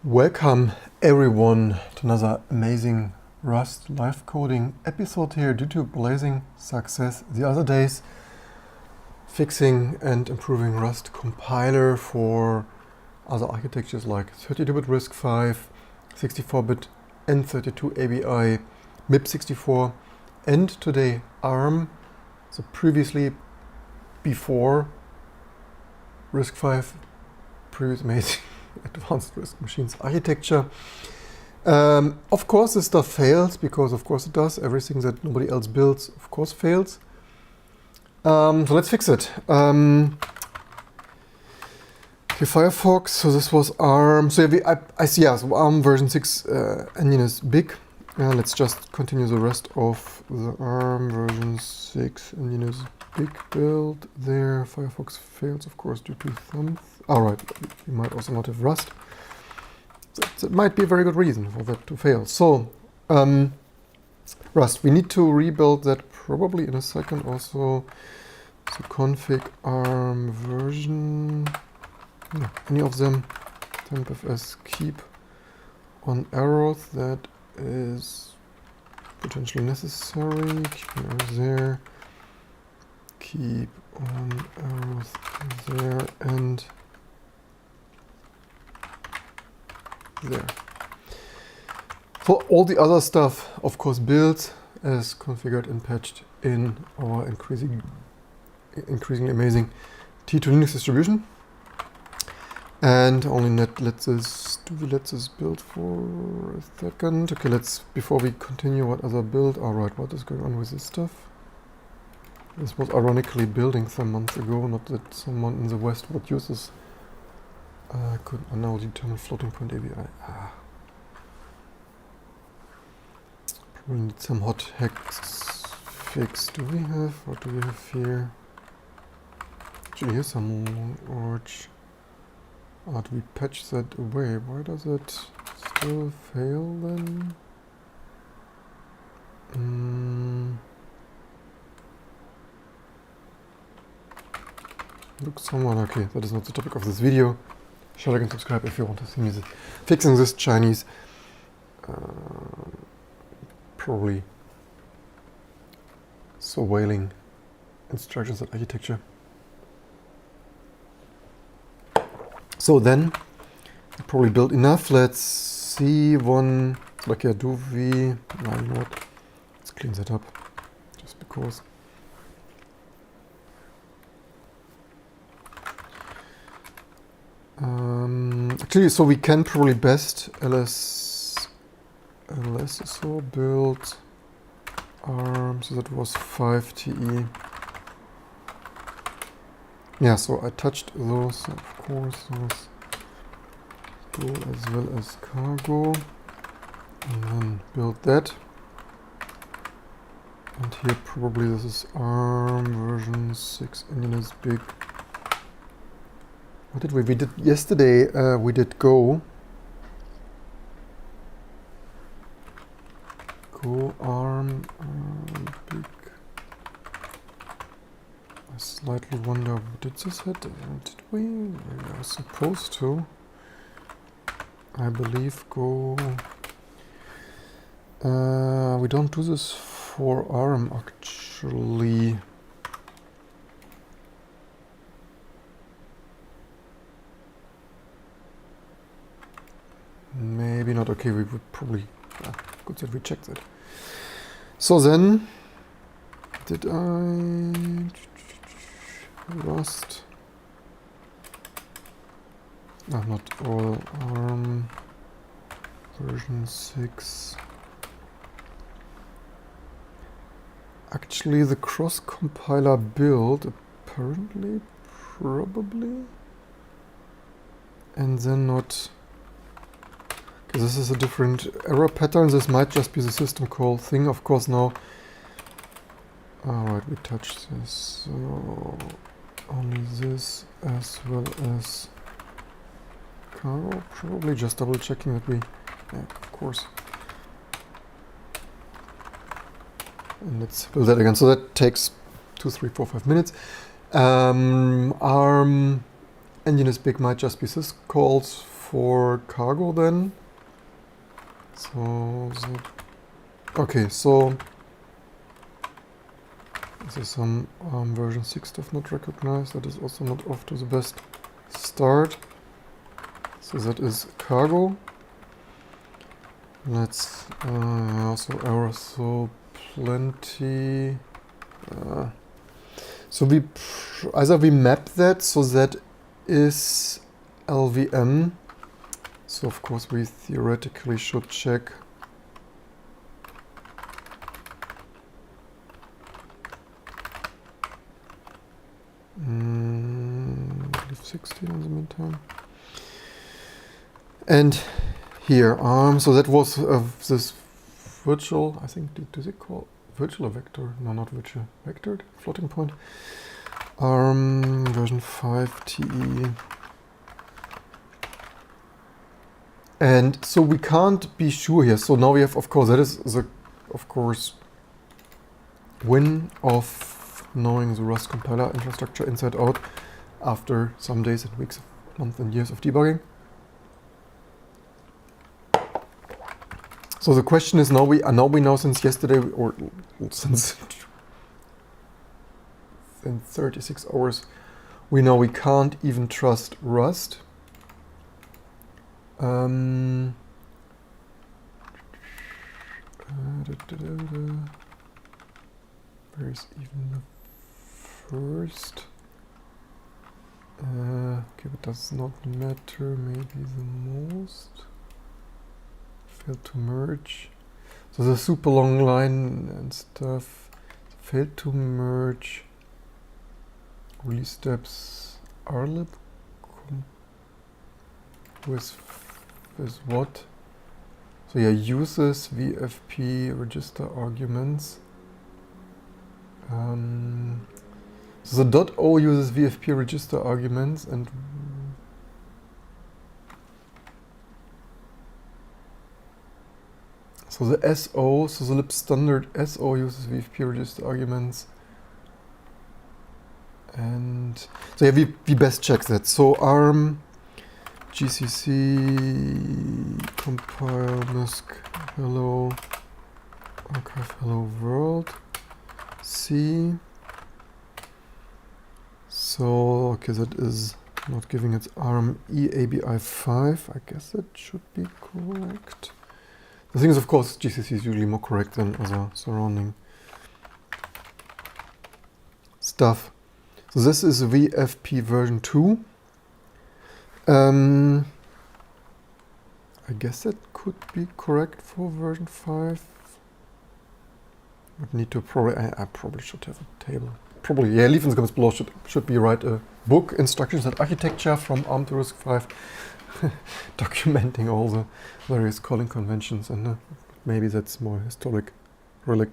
Welcome everyone to another amazing Rust live coding episode here due to blazing success the other days, fixing and improving Rust compiler for other architectures like 32-bit RISC-V, 64-bit N32 ABI, MIP64, and today ARM, so previously before RISC-V, previous amazing advanced RISC machines architecture. Of course this stuff fails, because of course it does. Everything that nobody else builds of course fails. So let's fix it. Okay, Firefox, so this was ARM. So I see, yeah, so ARM version 6 engine is big. Let's just continue the rest of the ARM version 6 engine is big build there. Firefox fails, of course, due to thumbs. Alright, we might also not have Rust. That might be a very good reason for that to fail. So, Rust, we need to rebuild that probably in a second also. So config ARM version, any of them, tempfs keep on arrows, that is potentially necessary. Keep an arrow there, keep on arrows there, and there. For all the other stuff, of course, builds as configured and patched in our increasingly amazing T2 Linux distribution. And only let's this build for a second. Okay, before we continue, what other build? Alright, what is going on with this stuff? This was ironically building some months ago, not that someone in the West would use this. Could now determine floating point ABI. Probably need some hot hex fix. Do we have? What do we have here? Actually, here's some orange. Do we patch that away? Why does it still fail then? Looks someone okay. That is not the topic of this video. Share, like, and subscribe if you want to see me fixing this Chinese, probably surveilling instructions and architecture. So then, I probably built enough. Let's see one, like, yeah, do we, no, you know what, let's clean that up, just because. Actually, so we can probably best ls so build ARM, so that was 5TE. Yeah, so I touched those, of course, those go as well as cargo, and then build that. And here probably this is ARM version 6 engine is big. What did we did yesterday, we did Go ARM big. I slightly wonder, did this hit? Did we? We were supposed to. I believe Go. We don't do this for ARM actually. Maybe not. Okay, we would probably, good that we checked that. So then, did I Rust? No, not all. ARM version 6. Actually, the cross-compiler build, apparently, probably, and then not. Okay, this is a different error pattern. This might just be the system call thing. Of course, now. Alright, we touched this. So only this as well as cargo. Probably just double checking that we. Yeah, of course. And let's build that again. So that takes 2, 3, 4, 5 minutes. ARM engine is big might just be syscalls for cargo then. So okay, so this is some version 6 stuff not recognized. That is also not off to the best start. So that is cargo. Let's also errors, so plenty. So we either we map that, so that is LVM. So of course we theoretically should check leave 16 in the meantime. And here, so that was this virtual, I think, does it call virtual or vector? No, not virtual, vectored floating point. Version 5T. And so we can't be sure here. So now we have, of course, that is the, of course, win of knowing the Rust compiler infrastructure inside out after some days and weeks, months and years of debugging. So the question is, now we know since yesterday, or since 36 hours, we know we can't even trust Rust. Where is even the first? Okay, but does not matter. Maybe the most. Failed to merge. So the super long line and stuff. Failed to merge. Release steps rlib with what? So yeah, uses VFP register arguments. So the .o uses VFP register arguments, and so the SO, so the lib standard SO uses VFP register arguments. And so yeah, we best check that. So ARM GCC compile misc hello archive hello world C. So okay, that is not giving its ARM EABI5. I guess that should be correct. The thing is, of course, GCC is usually more correct than other surrounding stuff. So this is VFP version 2. I guess that could be correct for version 5. Would need to probably, I probably should have a table. Probably, yeah, Liefensgamm's below should be right a book, Instructions and Architecture from ARM to Rustc 5, documenting all the various calling conventions, and maybe that's more historic relic.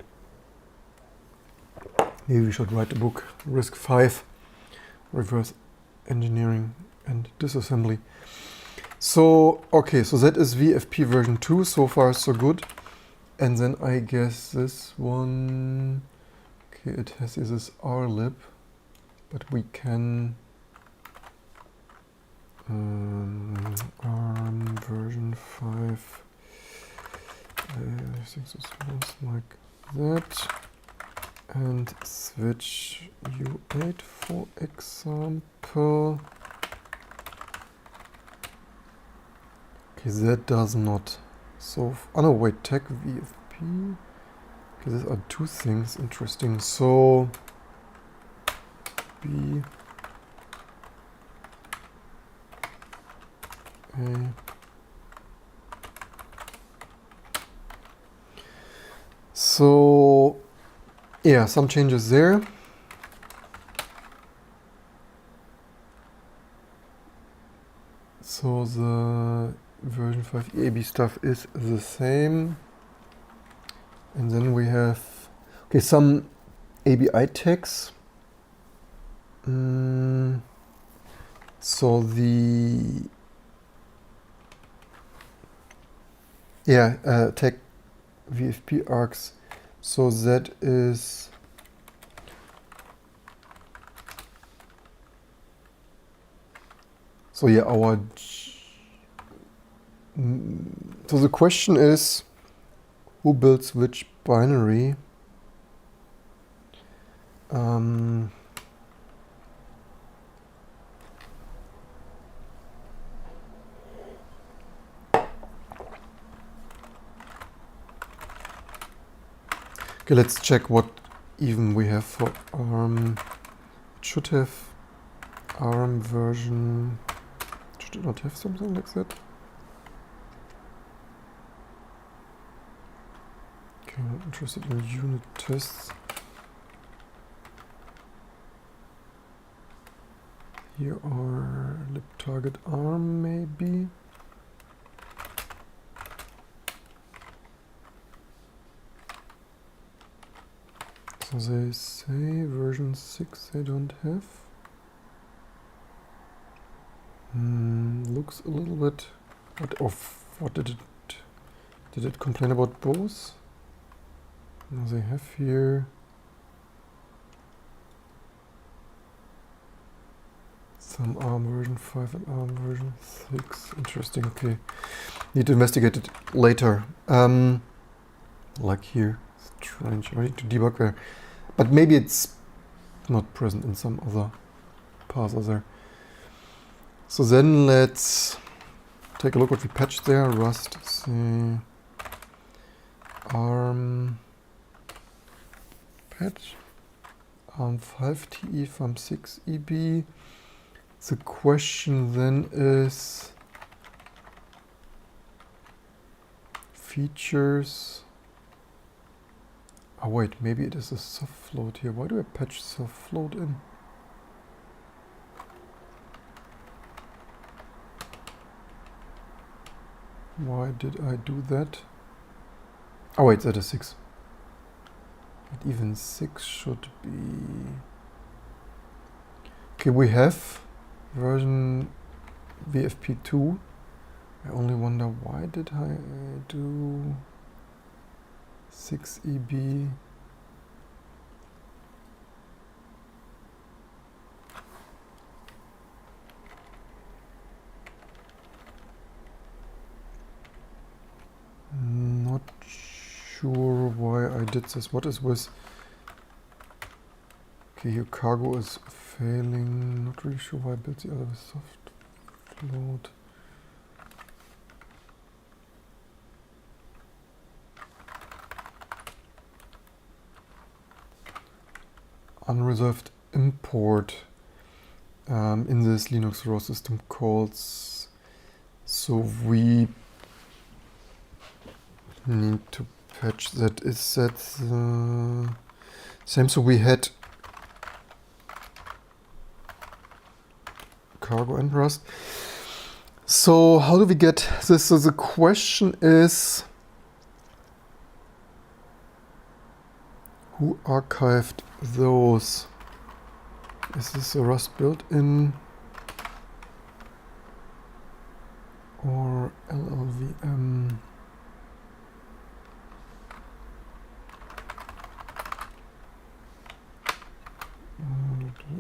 Maybe we should write a book, Rustc 5, Reverse Engineering and Disassembly. So, okay, so that is VFP version 2, so far so good. And then I guess this one, okay, it has this rlib, but we can ARM version 5, I think this was like that, and switch U8 for example. Okay, that does not. So, oh no, wait, tech VFP. Okay, these are two things interesting. So, B A. So, yeah, some changes there. So the version 5 EAB stuff is the same. And then we have, okay, some ABI tags. So the, yeah, tag VFP arcs. So that is, so yeah, our So the question is, who builds which binary? Okay, let's check what even we have for ARM. It should have ARM version. Should it not have something like that? Okay, I'm interested in unit tests. Here are lib target ARM maybe. So they say version 6 they don't have. Looks a little bit. What did it complain about both? Now they have here some ARM version 5 and ARM version 6. Interesting. Okay, need to investigate it later. Like here, strange. I need to debug there, but maybe it's not present in some other parser there. So then let's take a look what we patched there. Rust, say, ARM patch, ARM 5TE from 6 EB. The question then is features. Oh wait, maybe it is a soft float here. Why do I patch soft float in? Why did I do that? Oh wait, that is 6. But even 6 should be... Okay, we have version VFP2. I only wonder why did I do 6 EB? Not sure why I did this. What is with... Okay, here cargo is failing. Not really sure why I built the other with soft float. Unreserved import in this Linux raw system calls. So we need to patch that. Is that the same? So we had cargo and Rust. So how do we get this? So the question is, who archived those? Is this a Rust built-in or LLVM?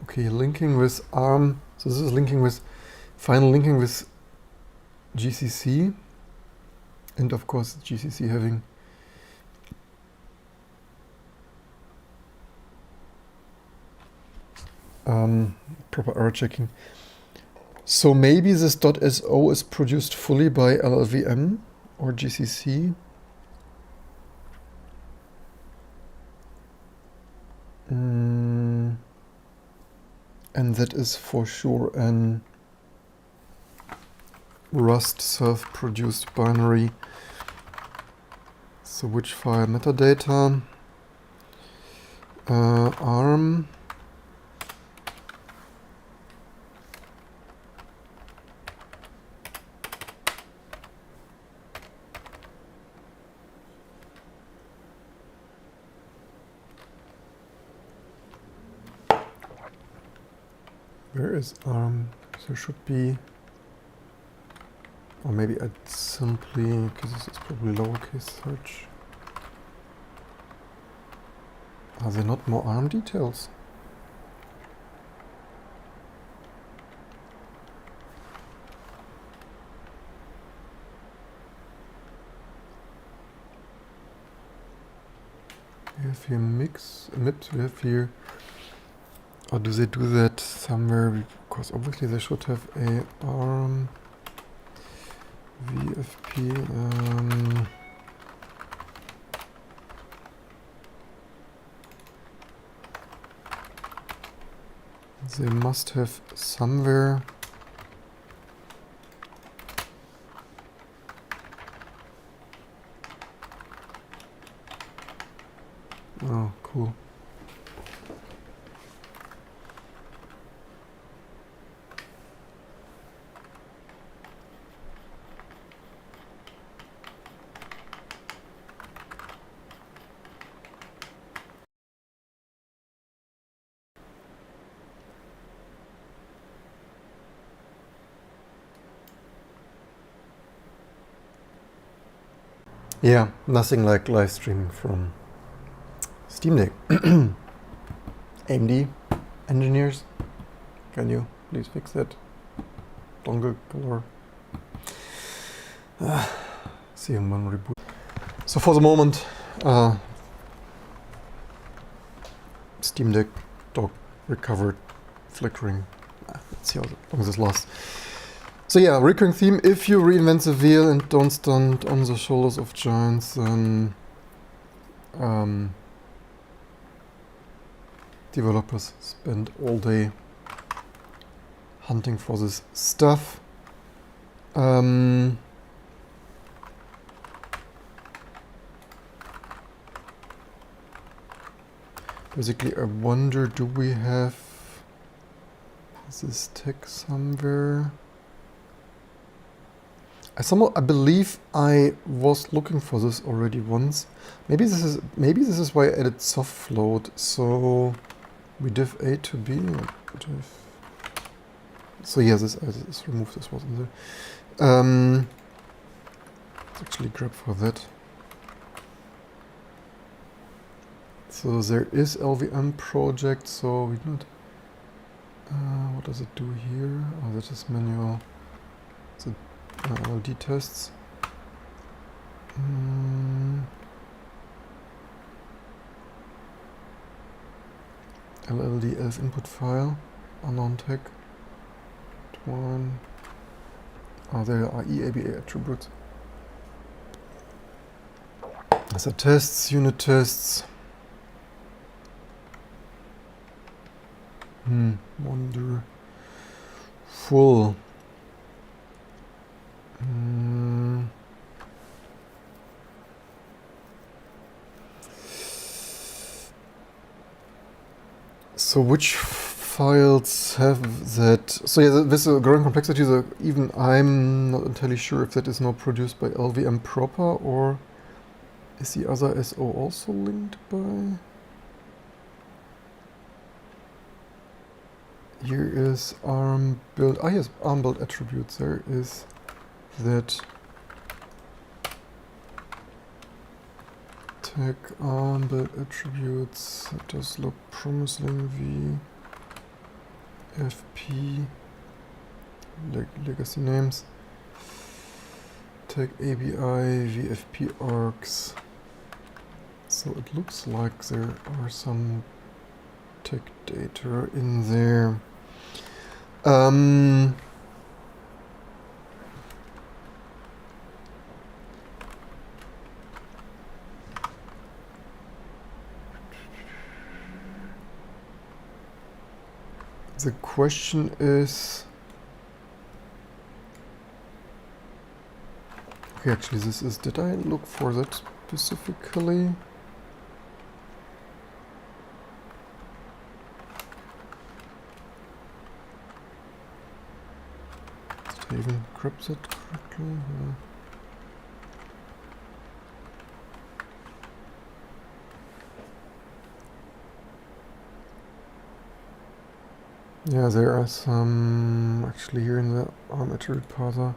Okay, linking with ARM. So this is linking with, final linking with GCC, and of course GCC having proper error checking. So maybe this .so is produced fully by LLVM or GCC. And that is for sure an Rust self-produced binary. So which file? Metadata, ARM, where is ARM? There should be, or maybe I'd simply, because this is probably lowercase search. Are there not more ARM details? have here MIPS, we have here, or do they do that somewhere? Because obviously they should have a ARM VFP. They must have somewhere. Oh, cool. Yeah, nothing like live streaming from Steam Deck. AMD engineers, can you please fix that? Dongle color. CM1 reboot. So for the moment, Steam Deck dock recovered, flickering. Let's see how long this lasts. So yeah, recurring theme, if you reinvent the wheel and don't stand on the shoulders of giants, then developers spend all day hunting for this stuff. Basically, I wonder, do we have this tech somewhere? I believe I was looking for this already once. Maybe this is why I added soft float. So we div A to B. So yeah, let's remove this wasn't there. Let's actually grab for that. So there is LVM project. So we not. What does it do here? Oh, that is manual. So LLD tests. LLD elf input file, unknown tag. One. Oh, there are EABA attributes. So tests, unit tests. Wonderful. So which files have that? So yeah, with the growing complexity, even I'm not entirely sure if that is now produced by LVM proper, or is the other SO also linked by? Here is ARM build. Ah yes, ARM build attributes. There is that tag ARM build attributes. That does look promising. VFP legacy names. Tag ABI VFP args. So it looks like there are some tag data in there. The question is, okay, actually this is, did I look for that specifically? Did I even grab that correctly? Yeah, there are some actually here in the ARM attribute parser.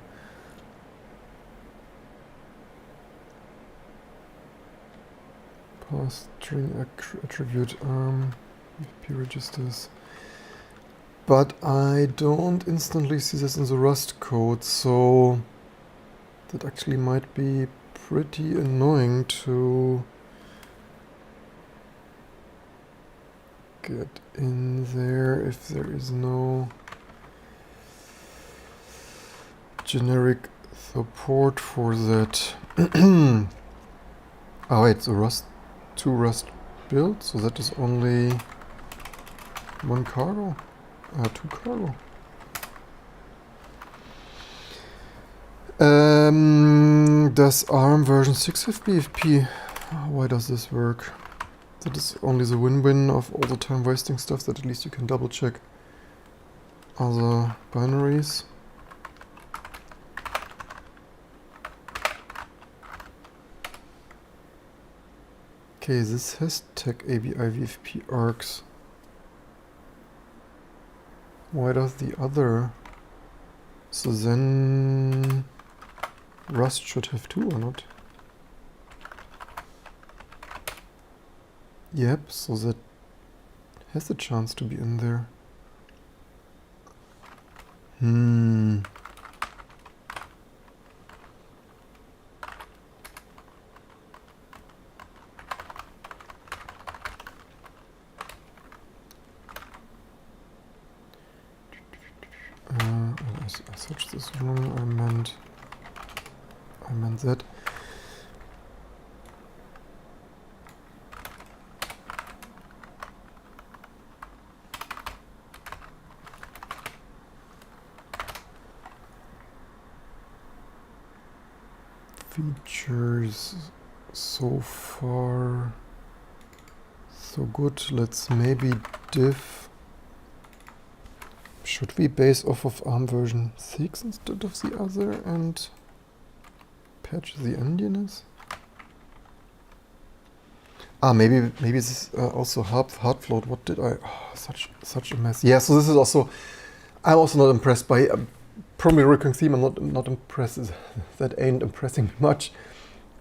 Pass string attribute ARM VP registers. But I don't instantly see this in the Rust code, so that actually might be pretty annoying to get in there if there is no generic support for that. Oh wait, so Rust 2 Rust build, so that is only one cargo? 2 cargo. Does ARM version 6 have BFP? Why does this work? That is only the win-win of all the time wasting stuff, that at least you can double check other binaries. Okay, this has tech ABI VFP arcs. Why does the other? So then Rust should have 2 or not? Yep, so that has a chance to be in there. I searched this wrong. I meant that. Features so far so good. Let's maybe diff. Should we base off of ARM version 6 instead of the other and patch the Endianness? Maybe this is also hard float. What did I? Oh, such a mess. Yeah, so this is also. I'm also not impressed by. Probably recurring theme. I'm not impressed. That ain't impressing much.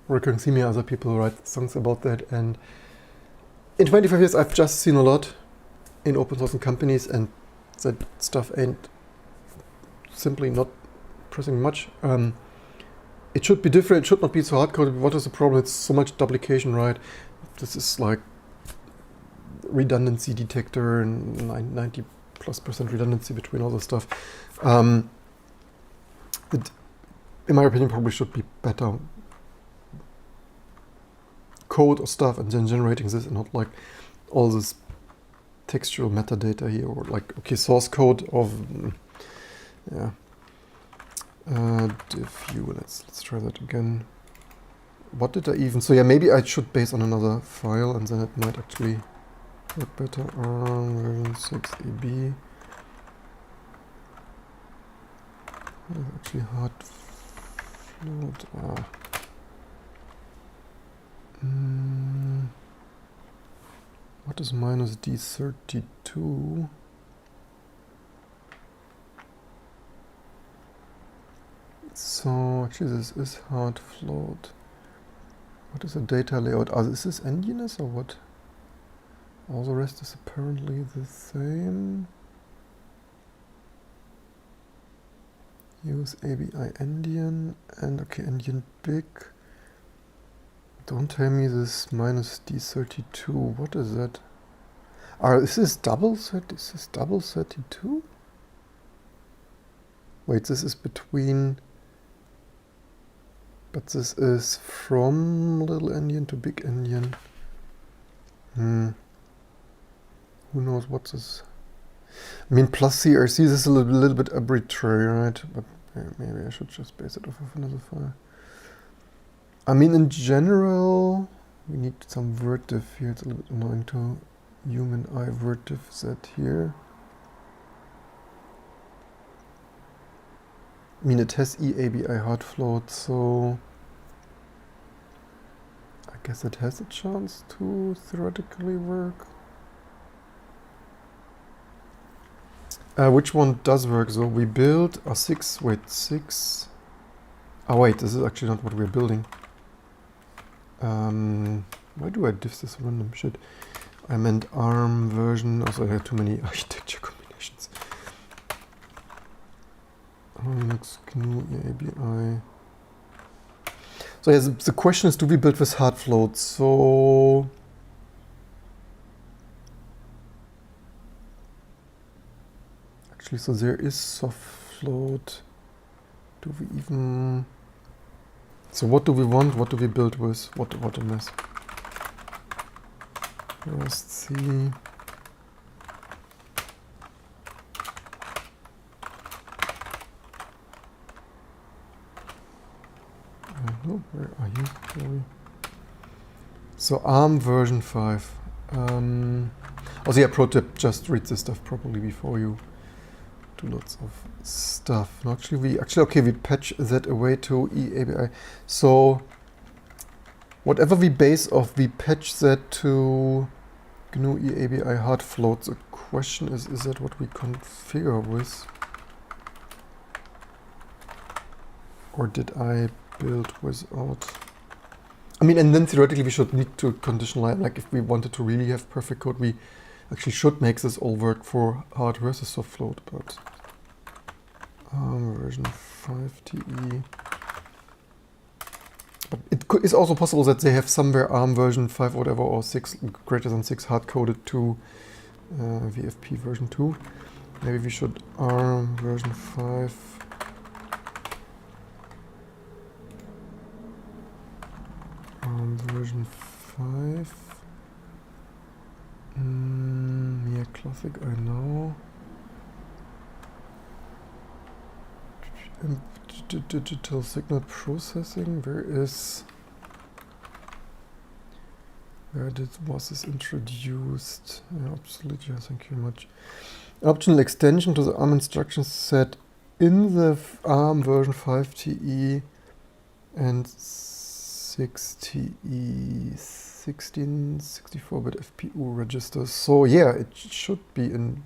Recurring theme. Other people write songs about that, and in 25 years, I've just seen a lot in open source and companies, and that stuff ain't simply not pressing much. It should be different. It should not be so hard-coded. What is the problem? It's so much duplication, right? This is like redundancy detector and 90+% redundancy between all the stuff. It, in my opinion, probably should be better code or stuff and then generating this and not like all this textual metadata here, or like, okay, source code of, yeah. Diff view, let's try that again. What did I even, so yeah, maybe I should base on another file and then it might actually work better. Version 6 EB. Actually hard float. What is minus D32? So actually this is hard float. What is the data layout? Is this Endianness or what? All the rest is apparently the same. Use ABI Endian and okay, Endian big. Don't tell me this minus D32. What is that? Is this double 32? Wait, this is between. But this is from Little Endian to Big-Endian. Who knows what this? I mean, plus CRC, this is a little bit arbitrary, right? But maybe I should just base it off of another file. I mean, in general, we need some word diff here. It's a little bit annoying to human eye word diff set here. I mean, it has EABI hard float, so I guess it has a chance to theoretically work. Which one does work? So we build a 6. Wait, 6. Oh wait, this is actually not what we're building. Why do I diff this random shit? I meant ARM version. Also, I had too many architecture combinations. Linux GNU ABI. So yeah, the question is, do we build with hard float? So Actually, so there is soft float. Do we even... So what do we want? What do we build with? What a mess. Rust C. Where are you? Sorry. So ARM version 5. Also, yeah, pro tip, just read this stuff properly before you do lots of stuff. No, actually, we patch that away to eABI. So whatever we base off, we patch that to GNU eABI hard float. The question is that what we configure with? Or did I build without? I mean, and then theoretically we should need to conditionalize, like if we wanted to really have perfect code, we actually should make this all work for hard versus soft float, but version 5TE. But it's also possible that they have somewhere ARM version 5 or whatever, or 6 greater than 6 hard coded to VFP version 2. Maybe we should ARM version 5. Version 5. Yeah, classic, I know. Digital signal processing. Was this introduced? Yeah, absolutely. Thank you very much. Optional extension to the ARM instruction set in the ARM version 5TE and 6TE 1664-bit FPU registers. So yeah, it should be in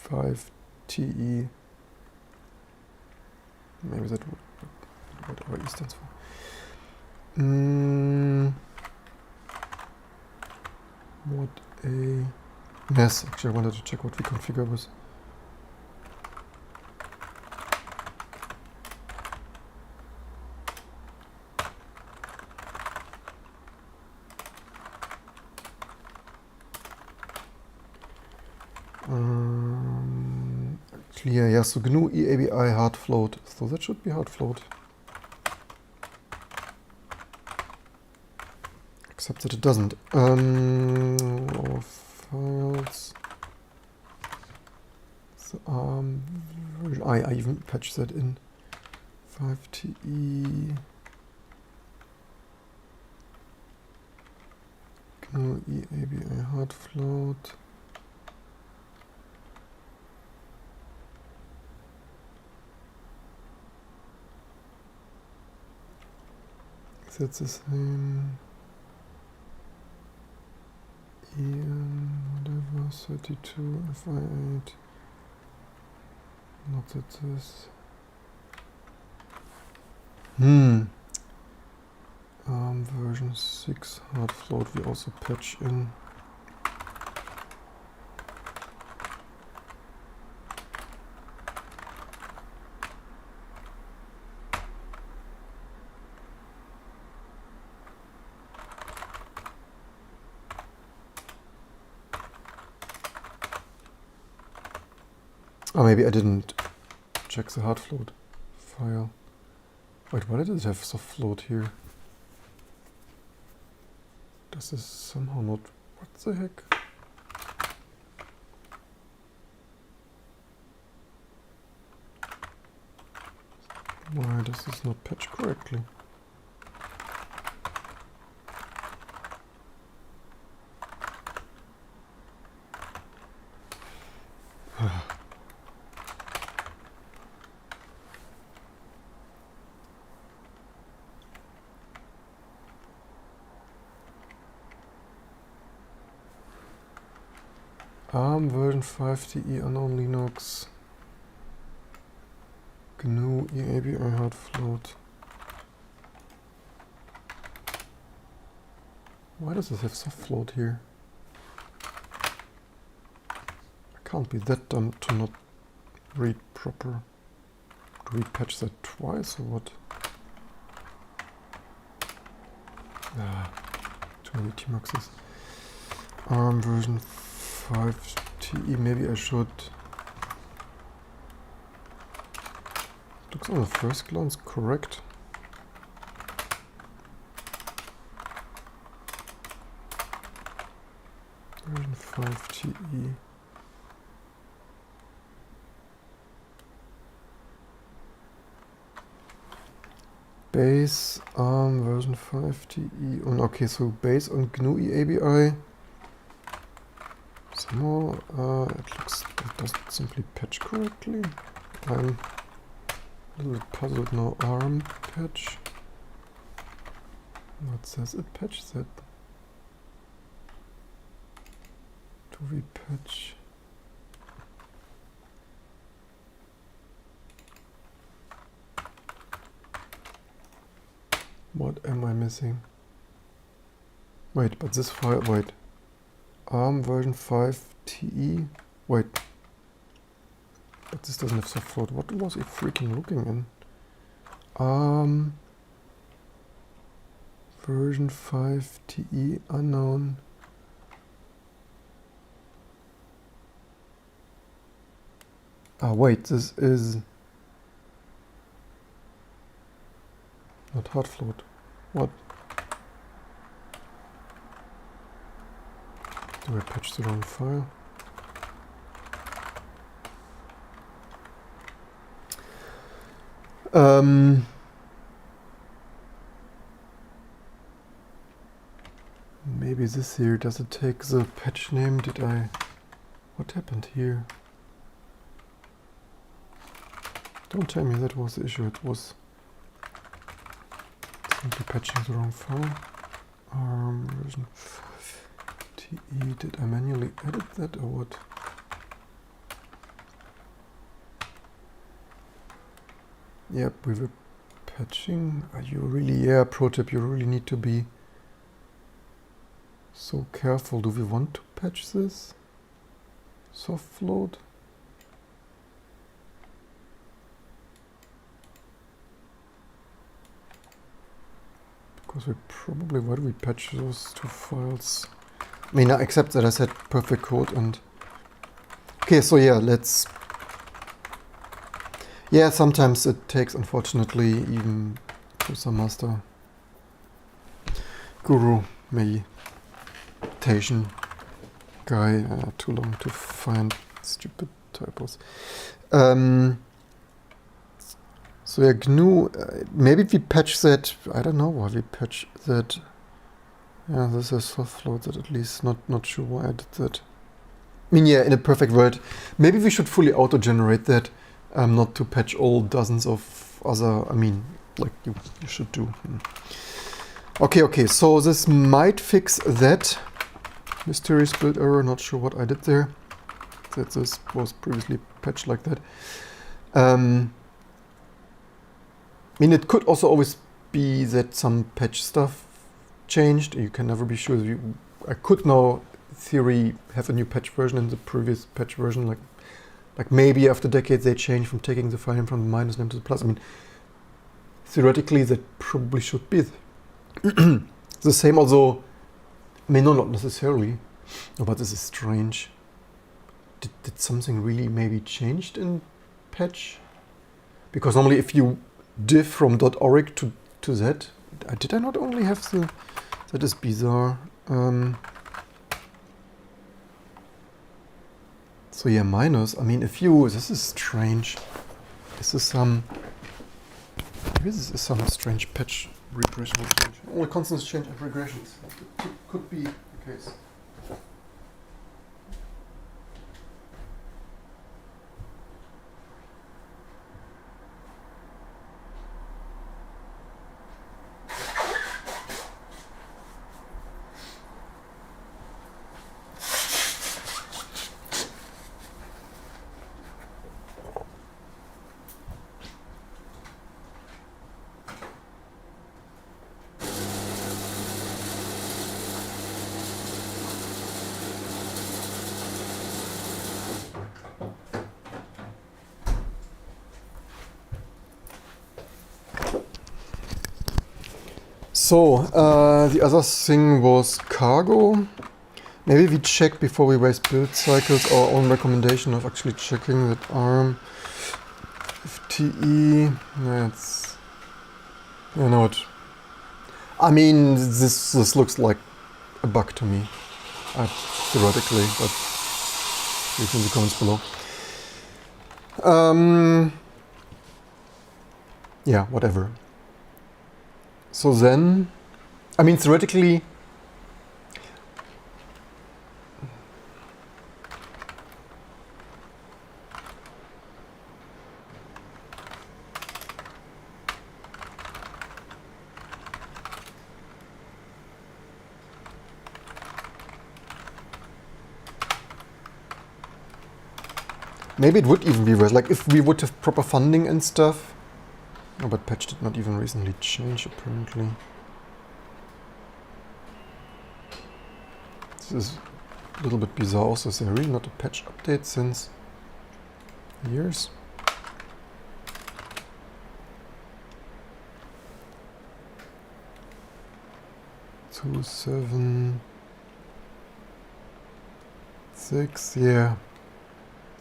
5TE. Maybe that would whatever E stands for. What a mess. Actually, I wanted to check what we configure with. Clear, yeah, so GNU eABI hard float. So that should be hard float. Except that it doesn't. Our files. So version. I even patched that in 5TE. GNU eABI hard float. That's the same. Whatever, 32, FI8. Not that this. Version 6 hard float we also patch in. Oh, maybe I didn't check the hard float file. Wait, why did it have soft float here? Does this somehow not... What the heck? Why does this not patch correctly? ARM version 5TE unknown Linux. GNU eABI hard float. Why does this have soft float here? I can't be that dumb to not read proper. Do we patch that twice or what? Too many tmuxes. ARM version 5TE, maybe I should Looks on the first glance correct. Version 5TE. Base ARM version 5TE. Und okay, so based on GNU ABI. Somehow it doesn't simply patch correctly. I'm a little bit puzzled now. ARM patch. What says it patches it? Do we patch? What am I missing? Wait, but this file, wait. ARM version 5TE. Wait. But this doesn't have softload. What was he freaking looking in? ARM version 5TE unknown. Ah, wait, this is not hard float. What? Do I patch the wrong file? Maybe this here, does it take the patch name? What happened here? Don't tell me that was the issue, it was simply patching the wrong file. ARM version 5TE, did I manually edit that or what? Yep, we were patching. Are you really, yeah, pro tip, you really need to be so careful. Do we want to patch this? Soft float? Because we probably, why do we patch those two files? I mean, except that I said perfect code and... Okay, so yeah, let's... Yeah, sometimes it takes, unfortunately, even to some master guru meditation guy, too long to find stupid typos. So yeah, GNU, maybe we patch that, I don't know why we patch that. Yeah, this is soft floated at least, not sure why I did that. I mean, yeah, in a perfect world, maybe we should fully auto-generate that, not to patch all dozens of other, I mean, like you should do. Okay, so this might fix that. Mysterious build error, not sure what I did there. That this was previously patched like that. I mean, it could also always be that some patch stuff changed. You can never be sure. I could now, in theory, have a new patch version in the previous patch version. Like maybe after decades they change from taking the file name from the minus name to the plus. I mean, theoretically that probably should be the same. Although, I mean, no, not necessarily. No, but this is strange. Did something really maybe changed in patch? Because normally if you diff from .org to that, did I not only have the... That is bizarre. So yeah, minus, I mean, if you... This is strange. This is some... Maybe this is some strange patch regression change. Only constants change and regressions. Could be the case. So, the other thing was cargo. Maybe we check before we waste build cycles our own recommendation of actually checking that ARM 5T v5TE, that's, you know what, I mean, this looks like a bug to me, theoretically, but leave in the comments below. Yeah, whatever. So then, I mean, theoretically, maybe it would even be worse, like if we would have proper funding and stuff. Oh, but patch did not even recently change, apparently. This is a little bit bizarre also. Is there really not a patch update since years? Two, 7, 6, yeah.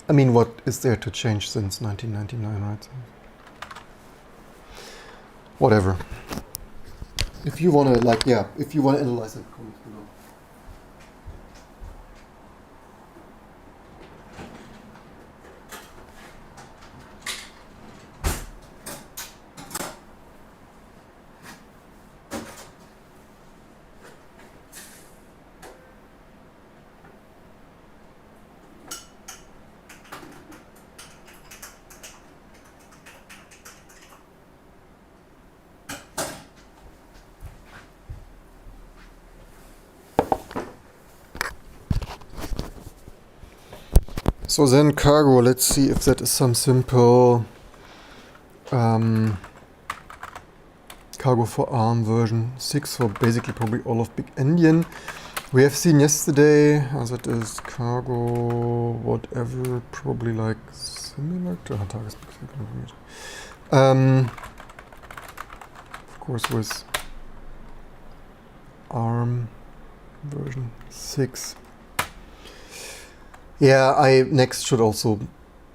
I mean, what is there to change since 1999, right? So whatever. If you want to, like, yeah, if you want to analyze it, comments below. So then cargo, let's see if that is some simple cargo for ARM version 6 for basically probably all of Big-Endian. We have seen yesterday, as it is cargo, whatever, probably like similar to of course with ARM version 6. Yeah, I next should also,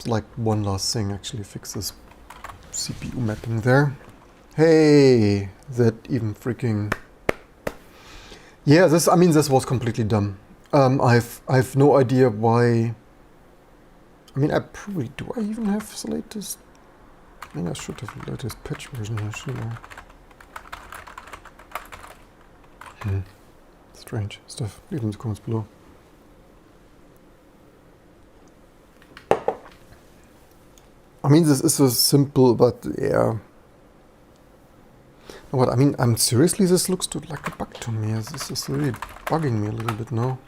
like one last thing, actually fix this CPU mapping there. Hey, that even freaking... Yeah, this, I mean, this was completely dumb. I've no idea why... I mean, I probably... Do I even have the latest... I think I should have the latest patch version here, shouldn't I? Strange stuff. Leave in the comments below. I mean, this is so simple, but yeah. What I mean, seriously, this looks like a bug to me. This is really bugging me a little bit now.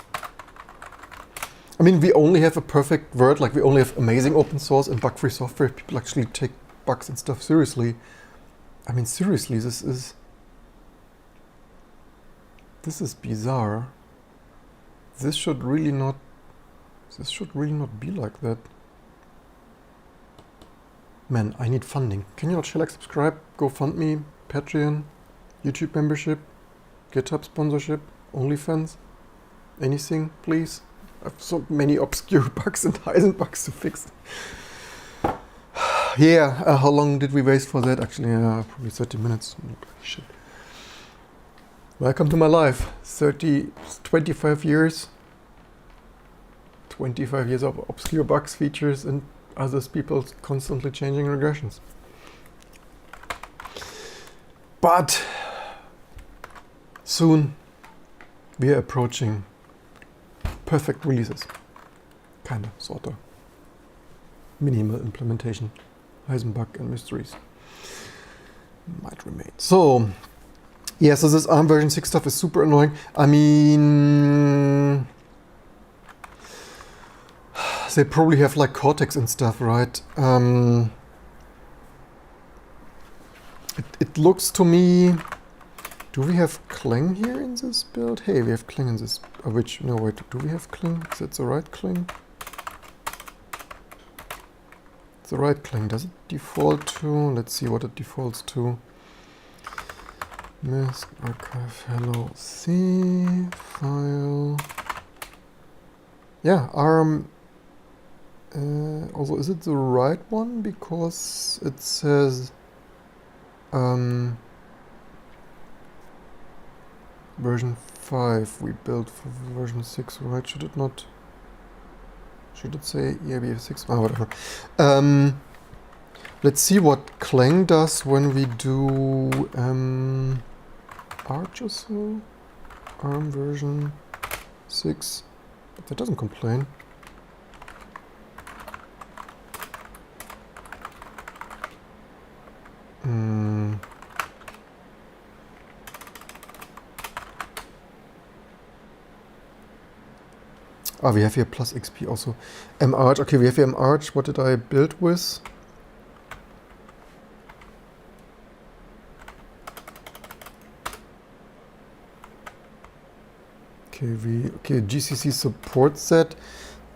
I mean, we only have a perfect world, like we only have amazing open source and bug-free software. People actually take bugs and stuff seriously. I mean, seriously, this is bizarre. This should really not be like that. Man, I need funding. Can you not share, like, subscribe, GoFundMe, Patreon, YouTube membership, GitHub sponsorship, OnlyFans, anything, please? I have so many obscure bugs and Heisen bugs to fix. Yeah, how long did we waste for that? Actually, probably 30 minutes. Shit. Welcome to my life. 25 years. 25 years of obscure bugs, features, and others people constantly changing regressions. But soon we are approaching perfect releases. Kinda, sorta. Minimal implementation. Heisenbug and mysteries might remain. So, yeah, so this ARM version 6 stuff is super annoying. I mean... They probably have like Cortex and stuff, right? It looks to me... Do we have Clang here in this build? Hey, we have Clang in this... which... No, wait, do we have Clang? Is that the right Clang? It's the right Clang. Does it default to... Let's see what it defaults to. Mask archive hello C file. Yeah, ARM Also, is it the right one? Because it says version 5 we built for version 6, right? Should it not? Should it say EABF6? Ah, whatever. Let's see what Clang does when we do Arch or so. ARM version 6. But that doesn't complain. Ah, we have here plus XP also. March. Okay, we have here March. What did I build with? Okay, GCC supports that.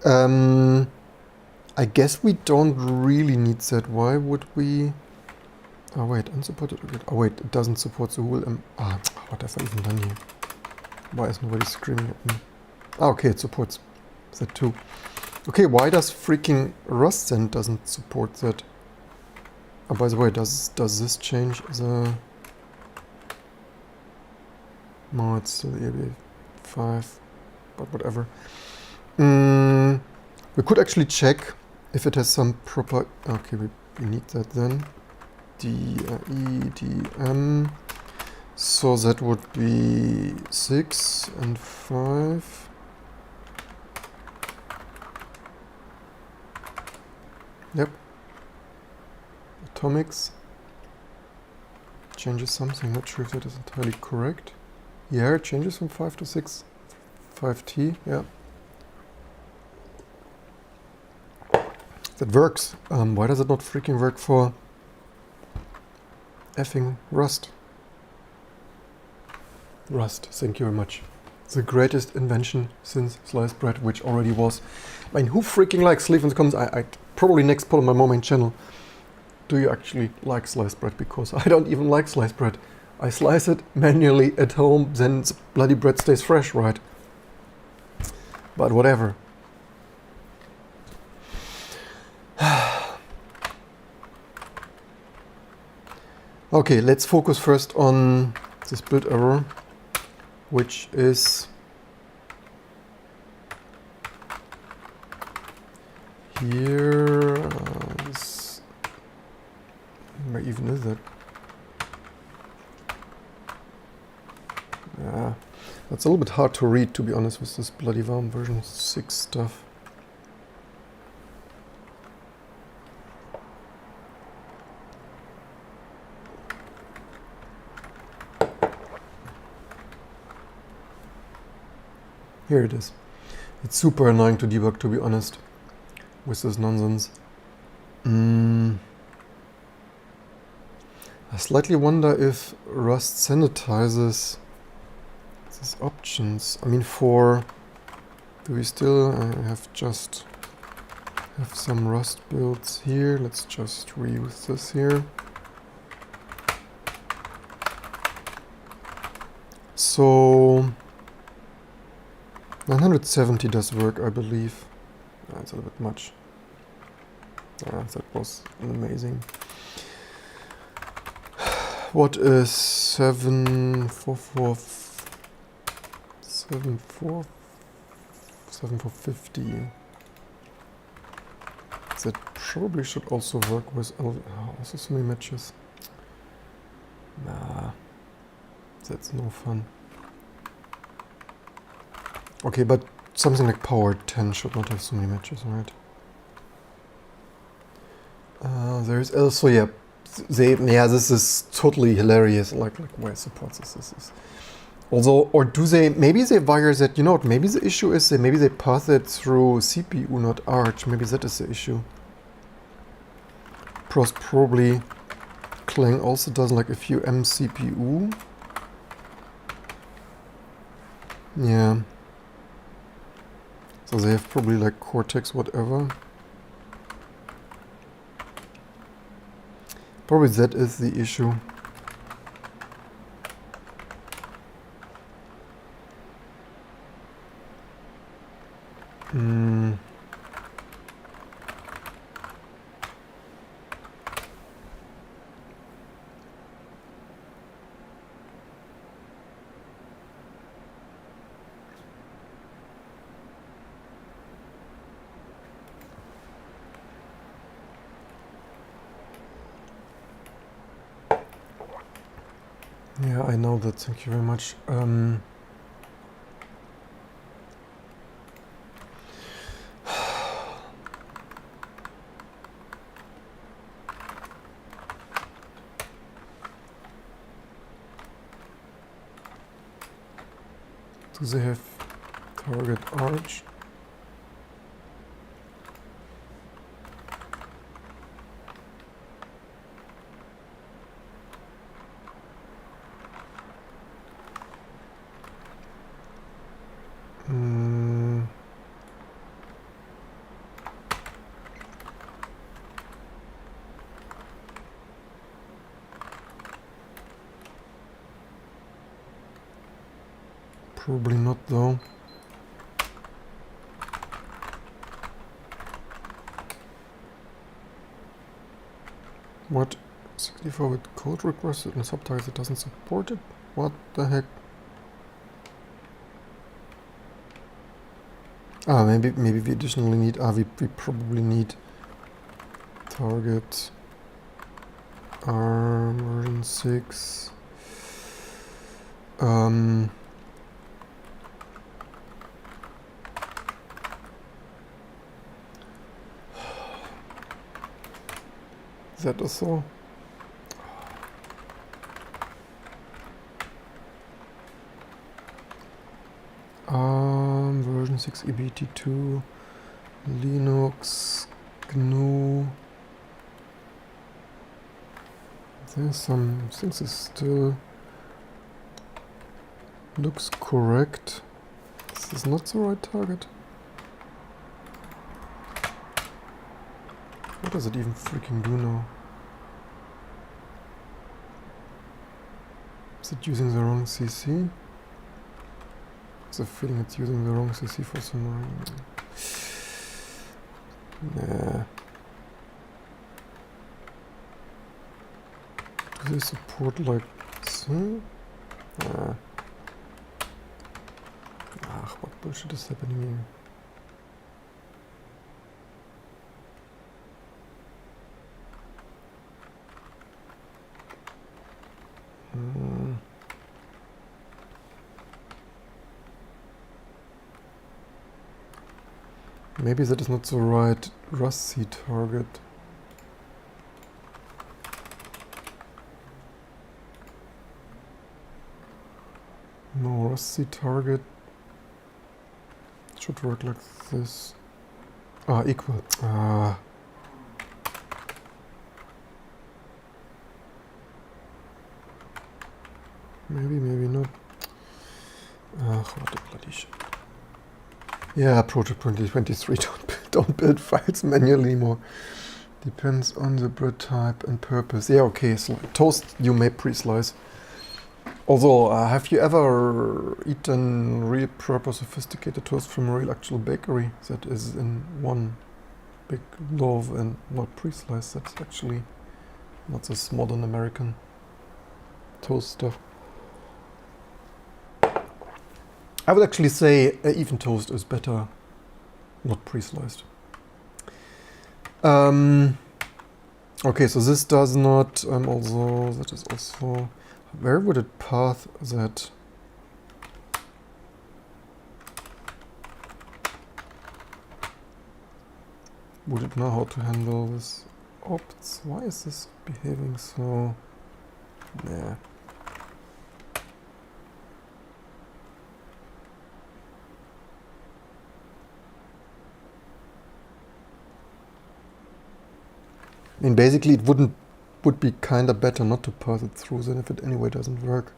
I guess we don't really need that. Why would we? Oh wait, unsupported. Okay. Oh wait, it doesn't support the whole. What have I even done here? Why is nobody screaming at me? Ah, okay, it supports that too. Okay, why does freaking Rust then doesn't support that? Oh, by the way, does this change the? No, it's still EAB5, but whatever. We could actually check if it has some proper. Okay, we need that then. DEDM. So that would be 6 and 5. Yep. Atomics. Changes something, not sure if that is entirely correct. Yeah, it changes from 5 to 6. 5T, yeah. That works. Why does it not freaking work for effing Rust? Rust, thank you very much. The greatest invention since sliced bread, which already was. I mean, who freaking likes? Leave in the comments. I probably next put on my main channel. Do you actually like sliced bread? Because I don't even like sliced bread. I slice it manually at home, then the bloody bread stays fresh, right? But whatever. Okay, let's focus first on this build error, which is here. Where even is that? Yeah, that's a little bit hard to read, to be honest, with this bloody VARM version 6 stuff. Here it is. It's super annoying to debug, to be honest, with this nonsense. I slightly wonder if Rust sanitizes these options. I mean, do we still have some Rust builds here? Let's just reuse this here. So 970 does work, I believe. That's a little bit much. That was amazing. What is 7450? That probably should also work with also so many matches. Nah, that's no fun. Okay, but something like Power 10 should not have so many matches, right? There's also, yeah, this is totally hilarious. Like where supports this is. Also, or do they? Maybe they wire that. You know what? Maybe the issue is that maybe they pass it through CPU, not Arch. Maybe that is the issue. Probably Clang also does like a few CPU. Yeah. So they have probably like Cortex, whatever. Probably that is the issue. Yeah, I know that. Thank you very much. Do they have target arch? Probably not though. What? 64-bit code requested and subtitles that doesn't support it? What the heck? Ah, maybe we additionally need, we probably need target ARM version 6. That is so. Version 6 EBT2, Linux, GNU. There's some things that still looks correct. This is not the right target. What does it even freaking do now? Is it using the wrong CC? I have a feeling it's using the wrong CC for some reason. Nah. Do they support like this? Ah, what bullshit is happening here? Maybe that is not the right Rustc target. No, Rustc target should work like this. Ah, equal. Ah. Maybe not. What a bloody shit. Yeah, Project 2023, don't build files manually anymore. Depends on the bread type and purpose. Yeah, okay, so toast you may pre-slice. Although, have you ever eaten real proper sophisticated toast from a real actual bakery that is in one big loaf and not pre-sliced? That's actually not this modern American toast stuff. I would actually say even toast is better not pre-sliced. Okay, so this does not, also, that is also, where would it path that? Would it know how to handle this opts? Why is this behaving so, nah. I mean, basically it would be kinda better not to pass it through than if it anyway doesn't work.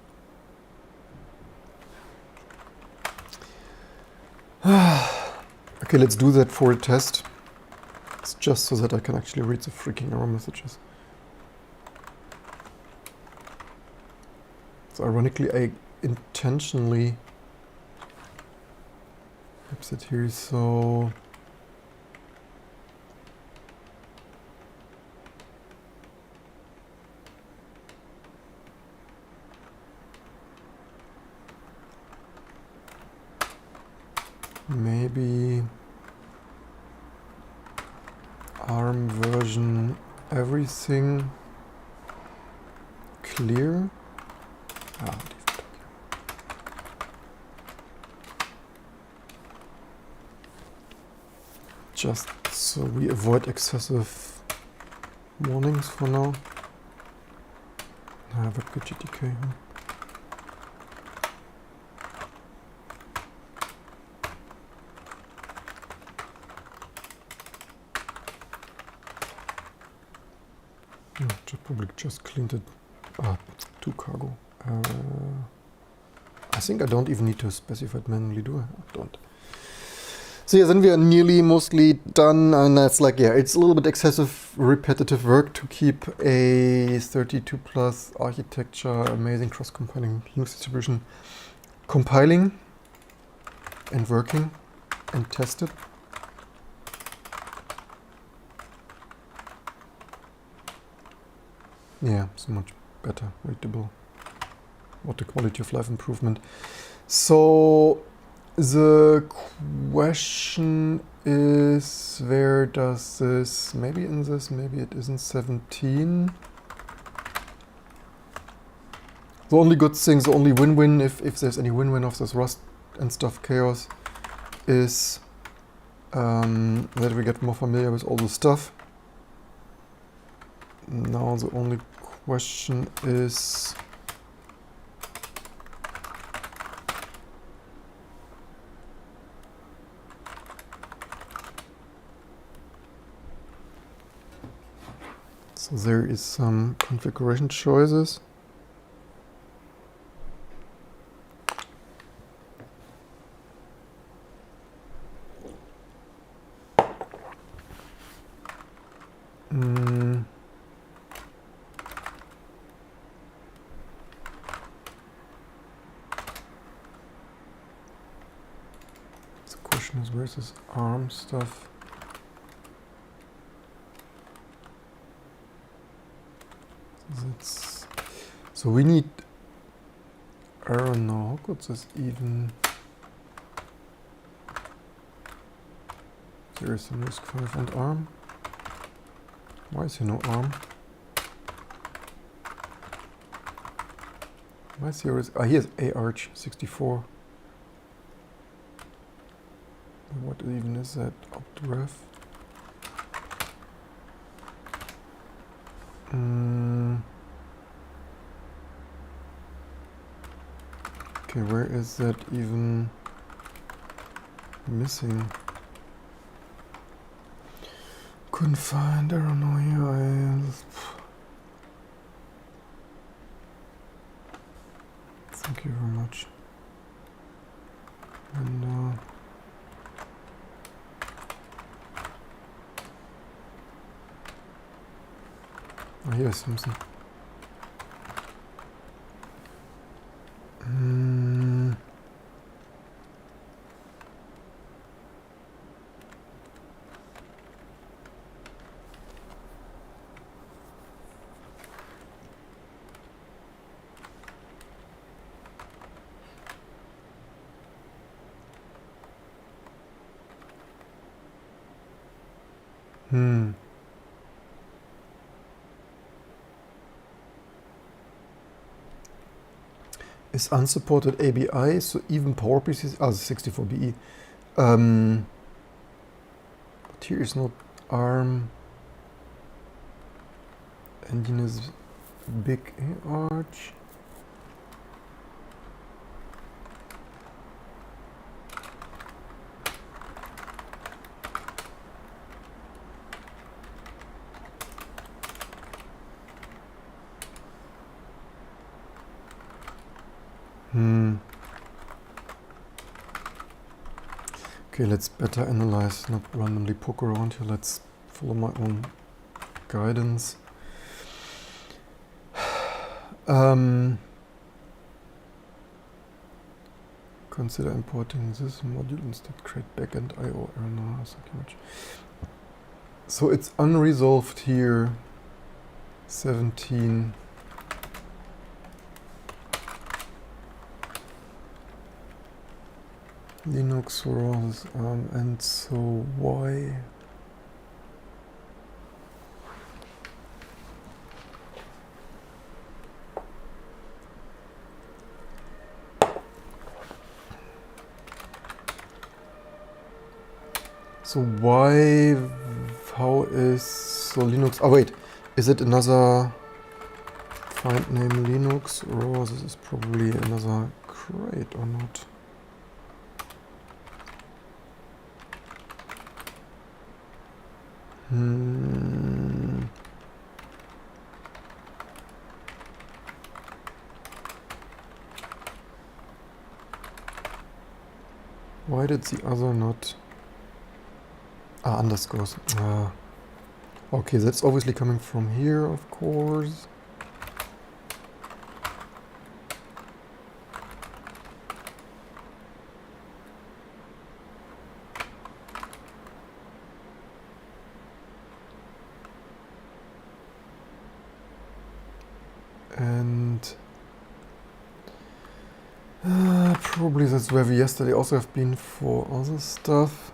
Okay, let's do that for a test. It's just so that I can actually read the freaking error messages. So ironically, I intentionally kept it here, so maybe ARM version everything clear Just so we avoid excessive warnings for now. I have a good GTK here. Probably just cleaned it. To cargo. I think I don't even need to specify it manually, do I? I don't. So yeah, then we are nearly mostly done, and that's like, yeah, it's a little bit excessive repetitive work to keep a 32 plus architecture, amazing cross-compiling Linux distribution compiling and working and tested. Yeah, so much better, readable. What the quality of life improvement. So the question is, where does this, maybe in this, maybe it isn't 17. The only good thing, the only win-win, if there's any win-win of this Rust and stuff chaos, is that we get more familiar with all the stuff. Now the only question is, so there is some configuration choices. The question is, where's this ARM stuff? So we need, I don't know, how could this even, there is some RISC-V and ARM. Why is here no ARM? Why is here, here's AArch64. What even is that? Optref? Okay, where is that even missing? Couldn't find, I don't know here. Thank you very much. And here's something. Is unsupported ABI, so even PowerPCs, the 64BE. But here is not ARM. Engine is Big-Endian. Okay, let's better analyze, not randomly poke around here. Let's follow my own guidance. Consider importing this module instead. Create backend IO error. No, thank you much. So it's unresolved here. 17. Linux ROS, and so why? So why, how is, so Linux, oh wait, is it another find name Linux, or this is probably another crate or not? Why did the other not? Underscores. Okay, that's obviously coming from here, of course. And probably that's where we yesterday also have been for other stuff.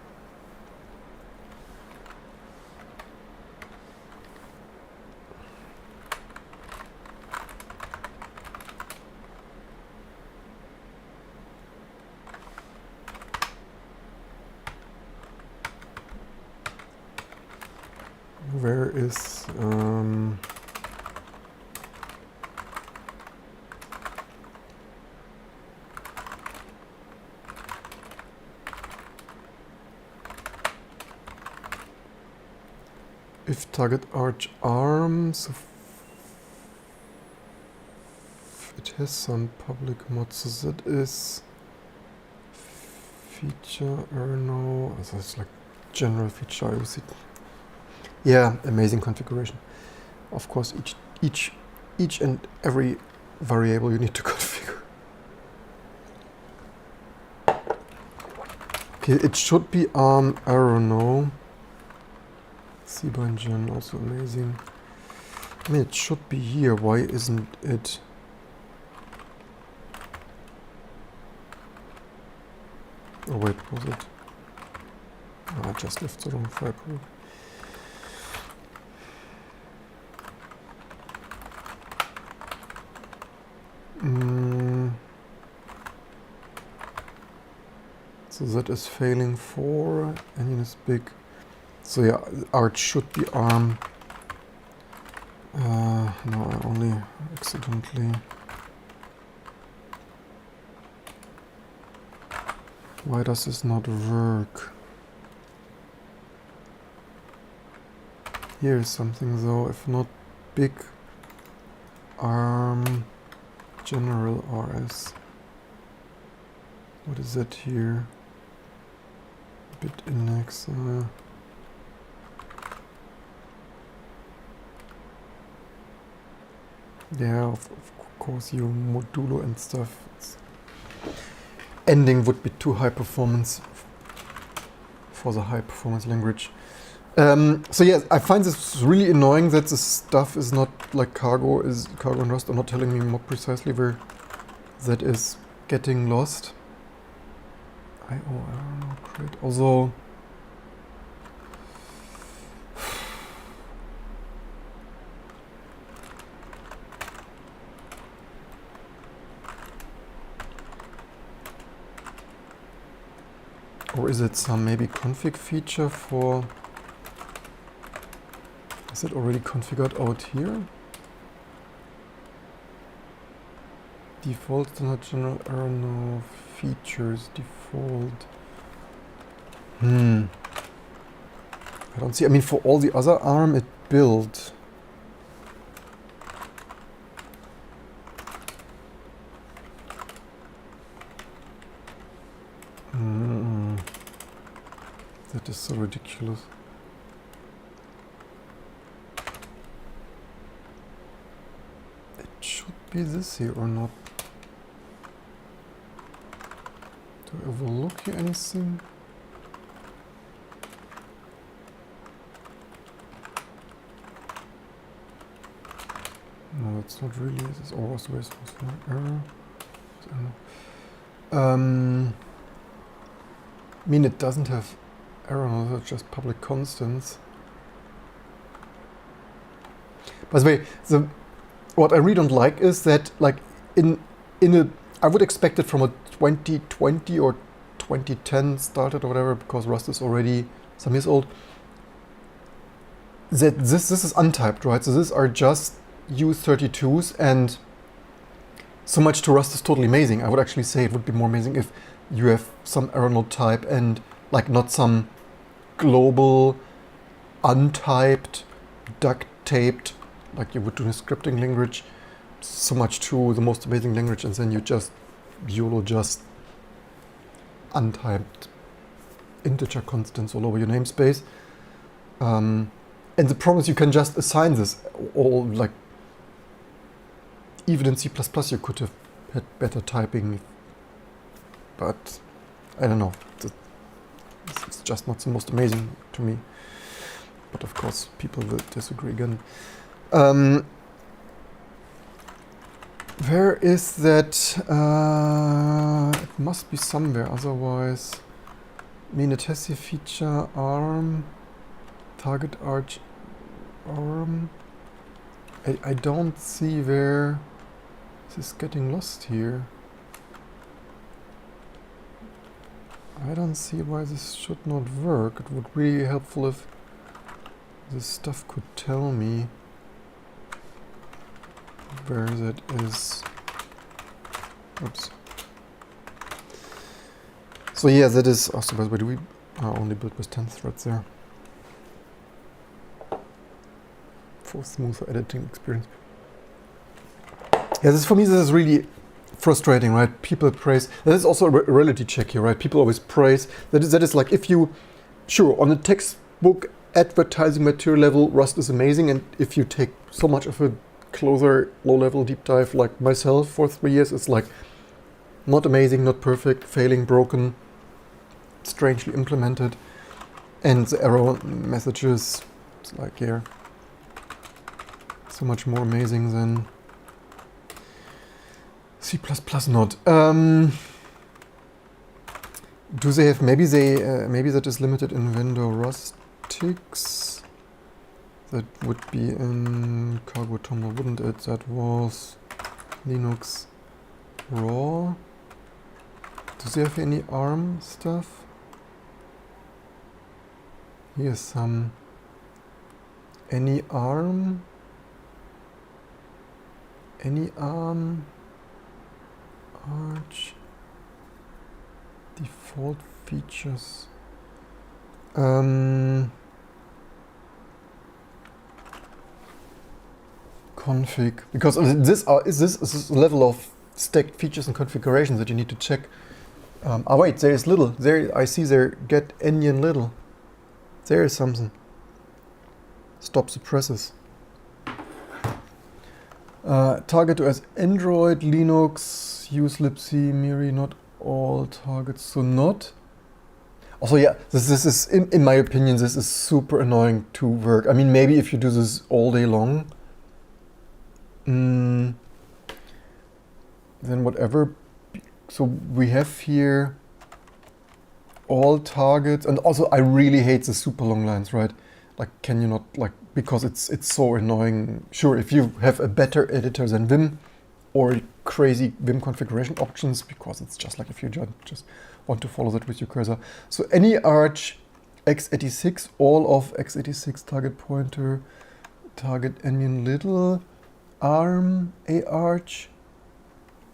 Where is if target arch arms, it has some public mods, so that is feature Erno, so it's like general feature I use it. Yeah, amazing configuration. Of course, each and every variable you need to configure. Okay, it should be Erno. Big-Endian, also amazing. I mean, it should be here. Why isn't it? Oh wait, was it? I just left the wrong file. So that is failing for, and is big. So yeah, arch should be arm. No, I only accidentally. Why does this not work? Here is something though, if not big arm general RS. What is that here? Bit index. Yeah, of course, you modulo and stuff. Ending would be too high performance for the high performance language. So yeah, I find this really annoying that this stuff is not like cargo and Rust are not telling me more precisely where that is getting lost. I don't know, great. Also, or is it some maybe config feature for? Is it already configured out here? Default standard general error, no features default. I don't see. I mean, for all the other ARM, it built. That is so ridiculous. It should be this here or not. Do I overlook here anything? No, it's not really. This is always waste of error. I mean, it doesn't have error, no, it's just public constants. By the way, what I really don't like is that, like, I would expect it from a 2020 or 2010 started or whatever, because Rust is already some years old, that this is untyped, right? So these are just U32s, and so much to Rust is totally amazing. I would actually say it would be more amazing if you have some error node type and like not some global untyped duct taped like you would do in a scripting language. So much to the most amazing language, and then you just YOLO just untyped integer constants all over your namespace. And the problem is you can just assign this all, like even in C++ you could have had better typing, but I don't know. It's just not the most amazing to me. But of course people will disagree again. Where is that? It must be somewhere, otherwise. I mean, it has the feature arm, target arch arm. I don't see where this is getting lost here. I don't see why this should not work. It would really be helpful if this stuff could tell me where that is. Oops. So yeah, that is also, by the way, do we only build with 10 threads there for smoother editing experience. Yeah, this for me, this is really frustrating, right? People praise. That is also a reality check here, right? People always praise. That is like if you, sure, on a textbook advertising material level, Rust is amazing, and if you take so much of a closer, low-level deep dive like myself for 3 years, it's like not amazing, not perfect, failing, broken, strangely implemented, and the error messages, it's like here, so much more amazing than C++ not. Do they have, maybe that is limited in vendor Rustc. That would be in Cargo Toml, wouldn't it? That was Linux raw. Do they have any ARM stuff? Here's some. Any ARM? Any ARM? Arch. Default features. Config, because this is a level of stacked features and configurations that you need to check. Oh wait, there is little. There I see there Big-Endian little. There is something. Stop suppresses. Target OS Android, Linux, use libc, Miri, not all targets, so not. Also, yeah, this is in my opinion, this is super annoying to work. I mean, maybe if you do this all day long, then whatever. So we have here all targets, and also I really hate the super long lines, right? Like, can you not, like, because it's so annoying. Sure, if you have a better editor than Vim or crazy Vim configuration options, because it's just like if you just want to follow that with your cursor. So any arch x86, all of x86 target pointer, target Endian little, ARM, arch,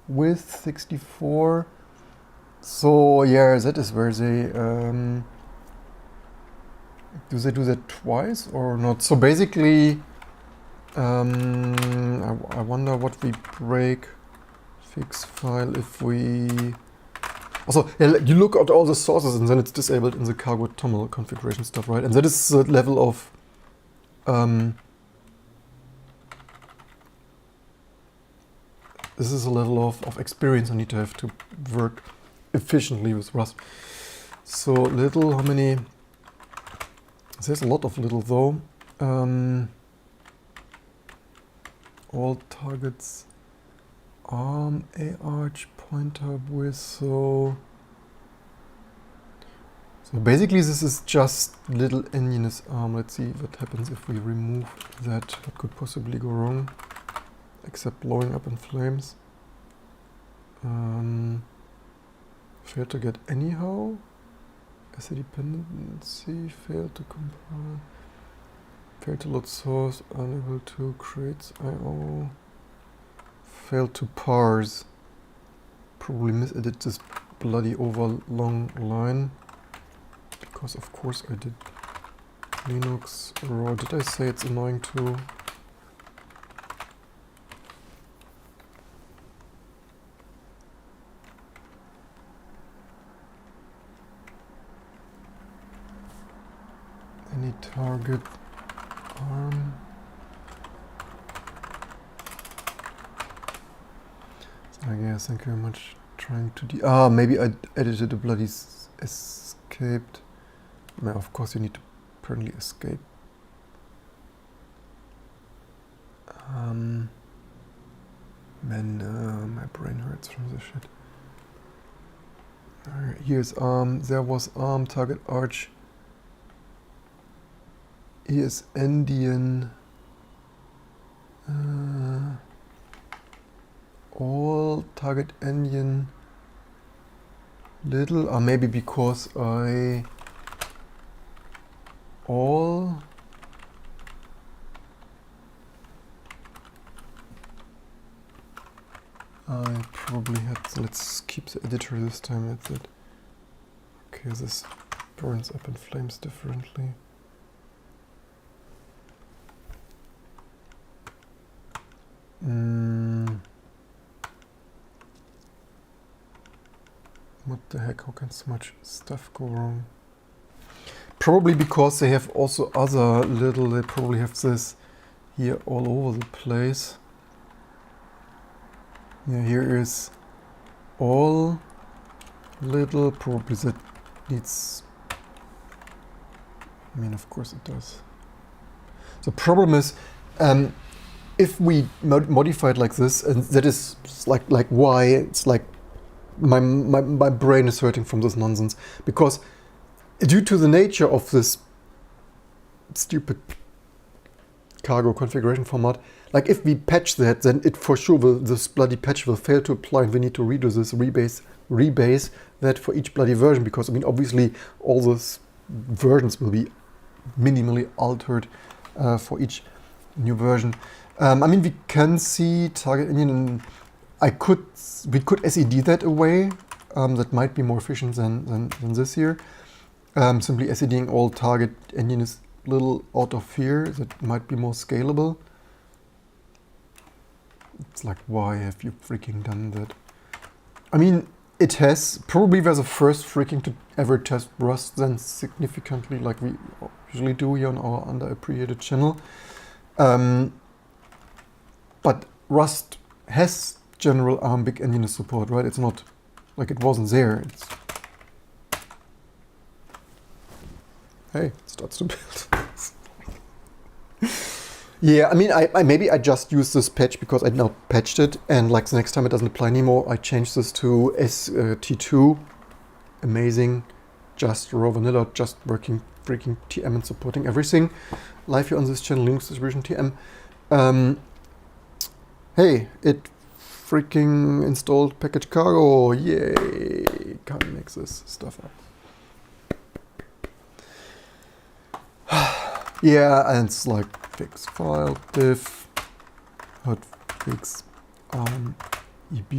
with 64. So yeah, that is where they do they do that twice or not? So basically, I wonder what we break fix file if we. Also, yeah, you look at all the sources and then it's disabled in the Cargo Toml configuration stuff, right? And that is the level of this is a level of experience I need to have to work efficiently with Rust. So little, how many? There's a lot of little though. All targets ARM, arch, pointer with, so basically this is just little Endian is ARM. Let's see what happens if we remove that. What could possibly go wrong? Except blowing up in flames. Failed to get anyhow. Asset dependency, failed to compile, failed to load source, unable to create IO, failed to parse. Probably misedit this bloody over long line, because of course I did Linux raw. Did I say it's annoying too? Any target arm. So yes, thank you very much. Trying to maybe I edited a bloody escaped. Well, of course you need to apparently escape. Man, my brain hurts from this shit. Here's there was target arch. Here's Endian. All target Endian little, maybe because I probably had, so let's keep the editor this time at it. Okay, this burns up in flames differently. What the heck, how can so much stuff go wrong? Probably because they have also other little, they probably have this here all over the place. Yeah, here is all little, probably that needs, I mean, of course it does. The problem is, if we modify it like this, and that is like why it's like my brain is hurting from this nonsense, because due to the nature of this stupid cargo configuration format, like if we patch that, then it for sure will, this bloody patch will fail to apply, and we need to redo this, rebase that for each bloody version, because I mean obviously all those versions will be minimally altered for each new version. I mean, we can see target Endian, and we could SED that away. That might be more efficient than this here. Simply SEDing all target Endian is a little out of here. That might be more scalable. It's like, why have you freaking done that? I mean, it has, probably we're the first freaking to ever test Rust then significantly, like we usually do here on our underappreciated channel. But Rust has general Big-Endian support, right? It's not like it wasn't there. It's, hey, it starts to build. Yeah, I mean, I maybe I just use this patch because I now patched it, and like the next time it doesn't apply anymore, I change this to T2. Amazing, just raw vanilla, just working freaking TM and supporting everything. Live here on this channel, Linux distribution TM. Hey, it freaking installed package cargo. Yay! Can't mix this stuff up. Yeah, and it's like fix file diff hotfix eb.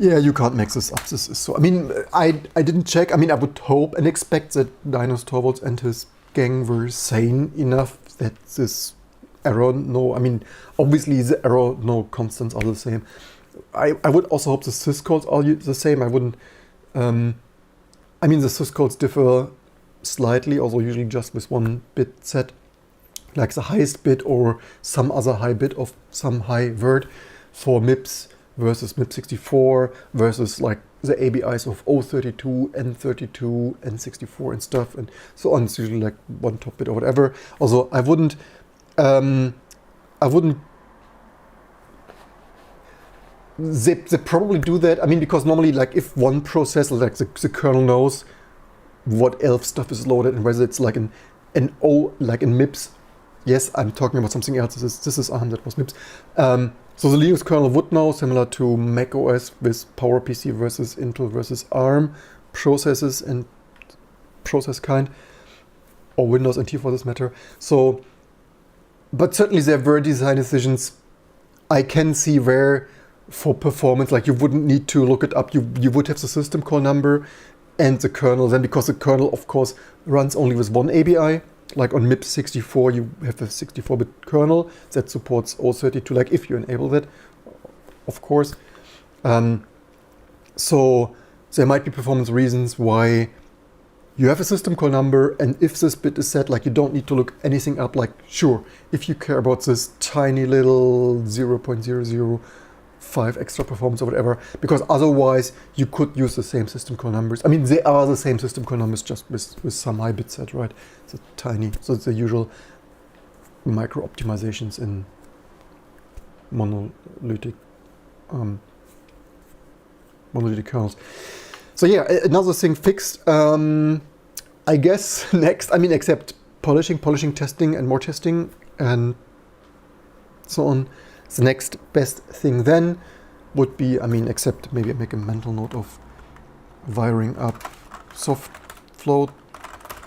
Yeah, you can't mix this up. This is so. I mean, I didn't check. I mean, I would hope and expect that Linus Torvalds and his gang were sane enough that this error, no, I mean, obviously the error, no constants are the same. I would also hope the syscodes are the same. I wouldn't, I mean, the syscodes differ slightly, although usually just with one bit set, like the highest bit or some other high bit of some high word for MIPS versus MIP64 versus like the ABIs of 032, N32, N64 and stuff and so on. It's usually like one top bit or whatever. Also, I wouldn't they probably do that. I mean, because normally like if one processor, like the kernel knows what ELF stuff is loaded and whether it's like an O, like in MIPS. Yes, I'm talking about something else. This is ARM, that was MIPS. So the Linux kernel would know, similar to Mac OS with PowerPC versus Intel versus ARM processes and process kind, or Windows NT for this matter. So, but certainly there were design decisions I can see where for performance, like you wouldn't need to look it up. You would have the system call number and the kernel then, because the kernel of course runs only with one ABI. Like on MIPS 64, you have a 64-bit kernel that supports O32, like if you enable that, of course. So there might be performance reasons why you have a system call number, and if this bit is set, like you don't need to look anything up. Like sure, if you care about this tiny little 0.005 extra performance or whatever, because otherwise you could use the same system call numbers. I mean, they are the same system call numbers, just with some high bit set, right? It's tiny, so it's the usual micro optimizations in monolithic kernels. So yeah, another thing fixed. I guess next, I mean, except polishing, testing, and more testing, and so on. The next best thing then would be, I mean, except maybe make a mental note of wiring up soft float.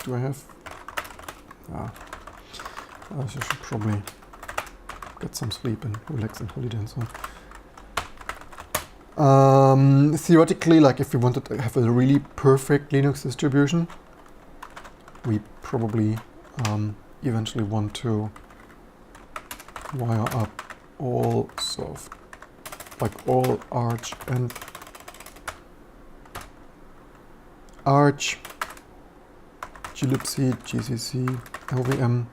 Do I have? I should probably get some sleep and relax and holiday and so on. Theoretically, like if we wanted to have a really perfect Linux distribution, we probably eventually want to wire up all soft, like all Arch, glibc, GCC, LVM,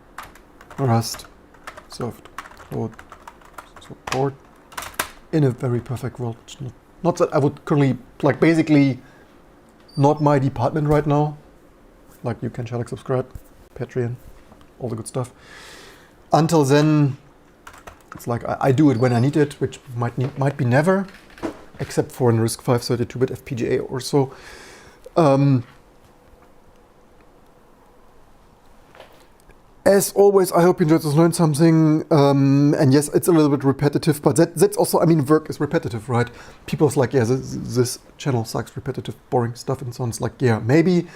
Rust, soft code support in a very perfect world. Not that I would currently, like basically not my department right now. Like you can share, like, subscribe, Patreon, all the good stuff. Until then, it's like I do it when I need it, which might be never, except for in RISC-V 32-bit FPGA or so. As always, I hope you enjoyed this, learned something. And yes, it's a little bit repetitive, but that's also, I mean, work is repetitive, right? People's like, yeah, this channel sucks, repetitive, boring stuff, and so on. It's like, yeah, maybe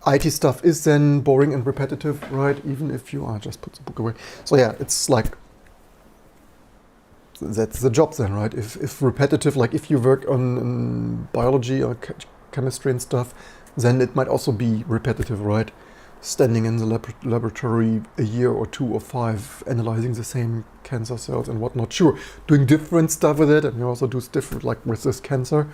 IT stuff is then boring and repetitive, right? Even if you just put the book away. So yeah, it's like, that's the job then, right? If repetitive, like if you work on biology or chemistry and stuff, then it might also be repetitive, right? Standing in the laboratory a year or 2 or 5, analyzing the same cancer cells and whatnot. Sure, doing different stuff with it, and you also do different, like with this cancer,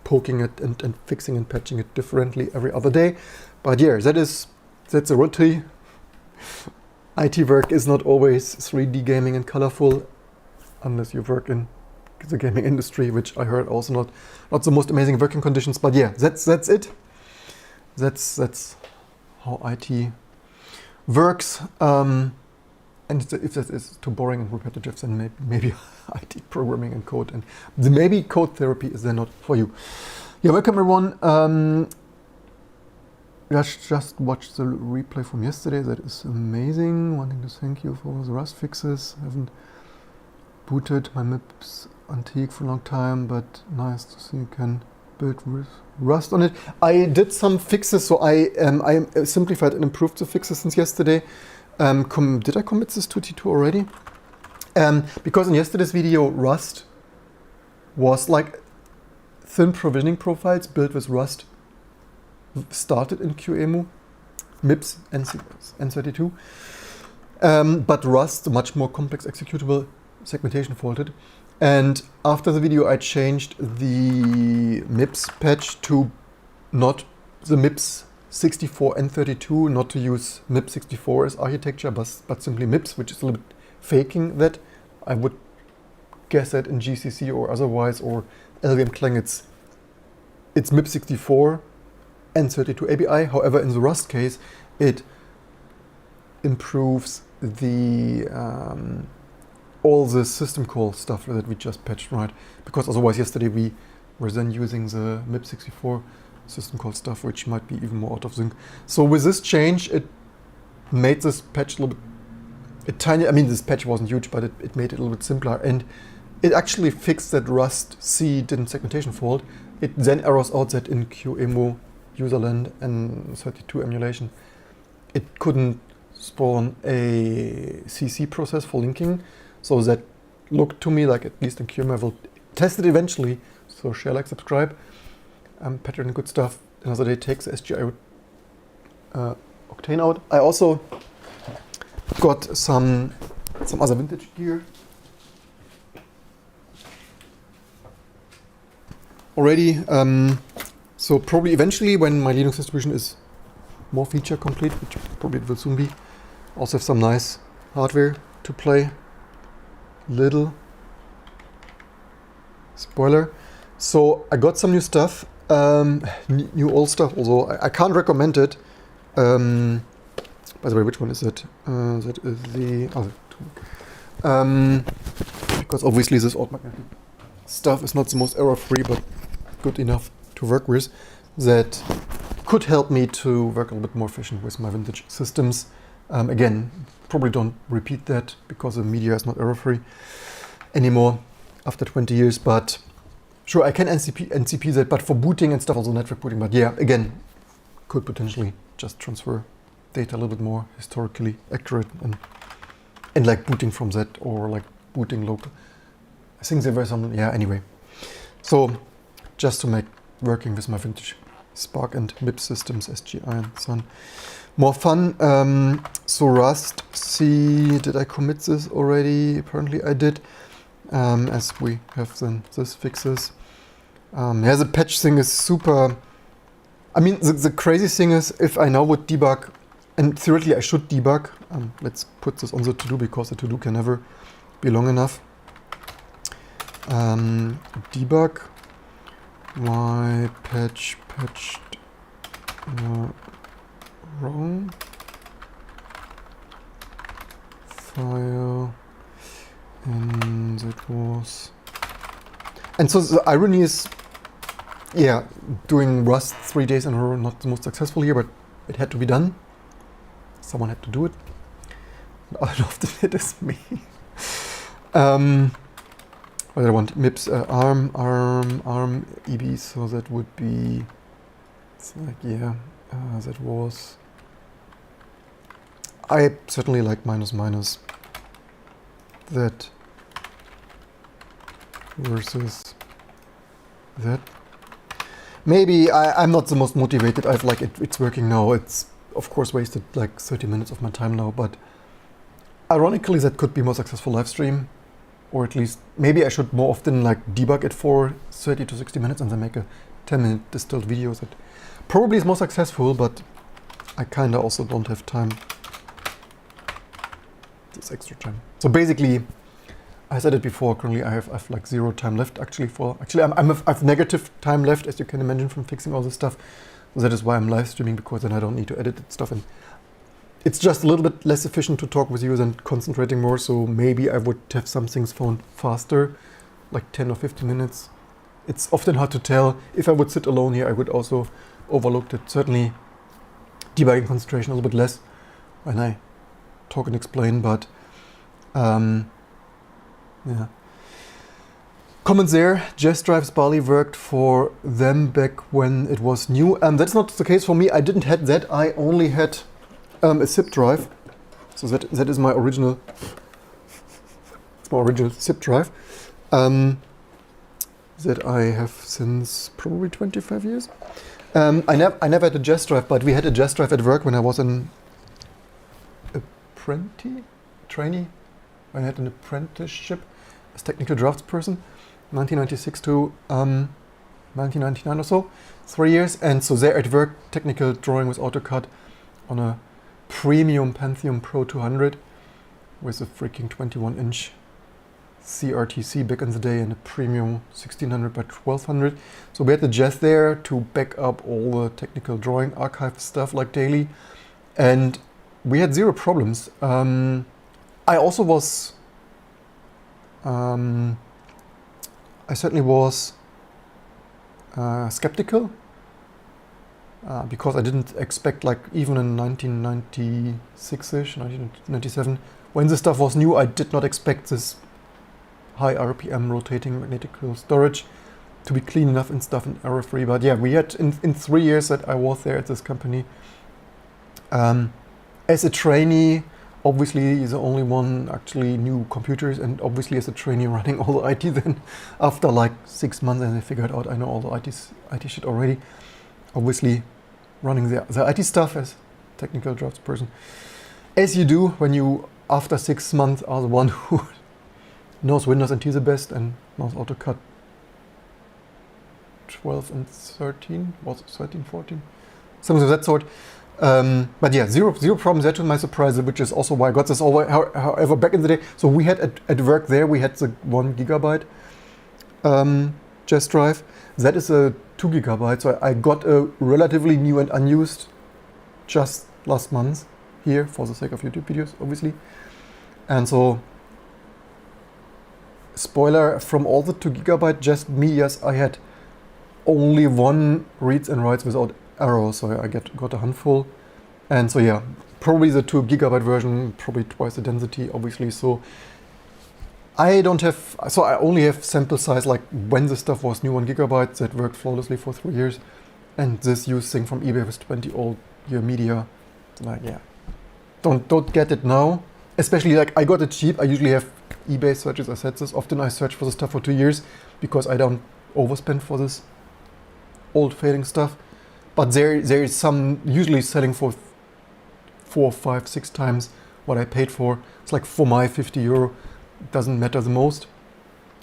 poking it and fixing and patching it differently every other day. But yeah, that's a routine. IT work is not always 3D gaming and colorful, unless you work in the gaming industry, which I heard also not the most amazing working conditions. But yeah, that's it. That's how IT works. And if that is too boring and repetitive, then maybe IT programming and code, and maybe code therapy is then not for you. Yeah, welcome everyone. Just watched the replay from yesterday. That is amazing. Wanting to thank you for the Rust fixes. Haven't booted my MIPS Antique for a long time, but nice to see you can build with Rust on it. I did some fixes, so I simplified and improved the fixes since yesterday. Did I commit this to T2 already? Because in yesterday's video, Rust was like thin provisioning profiles built with Rust started in QEMU, MIPS, N32. But Rust, a much more complex executable, segmentation faulted. And after the video, I changed the MIPS patch to not the MIPS 64 N32, not to use MIPS 64 as architecture, but simply MIPS, which is a little bit faking that. I would guess that in GCC or otherwise, or LVM Clang, it's MIPS 64 N32 ABI. However, in the Rust case, it improves the all the system call stuff that we just patched, right? Because otherwise yesterday we were then using the MIPS 64 system call stuff, which might be even more out of sync. So with this change, it made this patch a little bit tiny. I mean, this patch wasn't huge, but it made it a little bit simpler. And it actually fixed that Rustc didn't segmentation fault. It then errors out that in QEMU userland and 32 emulation, it couldn't spawn a CC process for linking. So that looked to me like, at least in QEMU, I will test it eventually. So share, like, subscribe. Pattern, good stuff. Another day takes SGI Octane out. I also got some other vintage gear already. So probably eventually, when my Linux distribution is more feature complete, which probably it will soon be, also have some nice hardware to play. Little spoiler. So I got some new stuff, new old stuff. Although I can't recommend it. By the way, which one is it? That is the other two. Because obviously this old magnetic stuff is not the most error-free, but good enough to work with. That could help me to work a little bit more efficient with my vintage systems. Again, probably don't repeat that because the media is not error-free anymore after 20 years. But sure, I can NCP that, but for booting and stuff, also network booting. But yeah, again, could potentially just transfer data a little bit more historically accurate and like booting from that, or like booting local. I think there were some, yeah, anyway. So just to make working with my vintage Spark and MIPS systems, SGI and Sun, more fun. So Rustc, did I commit this already? Apparently I did, as we have then this fixes. Yeah, the patch thing is super. I mean, the crazy thing is, if I now would debug, and theoretically I should debug, let's put this on the to-do because the to-do can never be long enough. Debug, why patched wrong file, and that was, and so the irony is, yeah, doing Rust 3 days in a row, not the most successful here, but it had to be done. Someone had to do it. And often it is me. What I want, MIPS, ARM, EB, so that would be, it's like, yeah, that was, I certainly like minus that versus that. Maybe I'm not the most motivated. I've like it's working now. It's of course wasted like 30 minutes of my time now, but ironically that could be more successful live stream, or at least maybe I should more often like debug it for 30 to 60 minutes and then make a 10-minute distilled video that probably is more successful, but I kinda also don't have time. This extra time. So basically, I said it before, currently I have like 0 time left actually I've negative time left, as you can imagine, from fixing all this stuff. So that is why I'm live streaming, because then I don't need to edit it stuff, and it's just a little bit less efficient to talk with you than concentrating more. So maybe I would have some things found faster, like 10 or 15 minutes. It's often hard to tell. If I would sit alone here, I would also overlook it. Certainly debugging concentration a little bit less when I talk and explain, but yeah. Comment there, Jazz Drives Bali worked for them back when it was new. That's not the case for me. I didn't have that. I only had a zip drive. So that is my original, zip drive that I have since probably 25 years. I never had a Jazz Drive, but we had a Jazz Drive at work when I was an trainee. When I had an apprenticeship as technical draftsperson, 1996 to 1999 or so, 3 years. And so there at work, technical drawing with AutoCAD on a premium Pentium Pro 200 with a freaking 21-inch CRTC back in the day, and a premium 1600 by 1200. So we had the Jazz there to back up all the technical drawing archive stuff like daily, and we had 0 problems. I also was, I certainly was skeptical because I didn't expect, like, even in 1996-ish, 1997, when this stuff was new, I did not expect this high RPM rotating magnetic storage to be clean enough and stuff and error-free. But yeah, we had in 3 years that I was there at this company, as a trainee, obviously the only one actually knew computers, and obviously as a trainee running all the IT then, after like 6 months, and I figured out I know all the IT shit already. Obviously running the IT stuff as technical drafts person, as you do when you, after 6 months, are the one who knows Windows NT the best and knows AutoCAD 12 and 13, was it 13, 14? Something of that sort. But yeah, zero problems there, to my surprise, which is also why I got this over. However, back in the day, so we had at work there, we had the 1 gigabyte Jazz drive. That is a 2 gigabyte, so I got a relatively new and unused just last month here, for the sake of YouTube videos, obviously. And so, spoiler, from all the 2 gigabyte Jazz medias, I had only 1 reads and writes without error, so I got a handful. And so yeah, probably the 2 gigabyte version, probably twice the density, obviously. So I only have sample size, like when the stuff was new 1 gigabyte that worked flawlessly for 3 years, and this used thing from eBay with 20 old year media. Like, yeah, don't get it now. Especially, like, I got it cheap. I usually have eBay searches. I said this often. I search for the stuff for 2 years because I don't overspend for this old failing stuff. But there is some usually selling for 4, 5, 6 times what I paid for. It's like, for my 50 euro, it doesn't matter the most.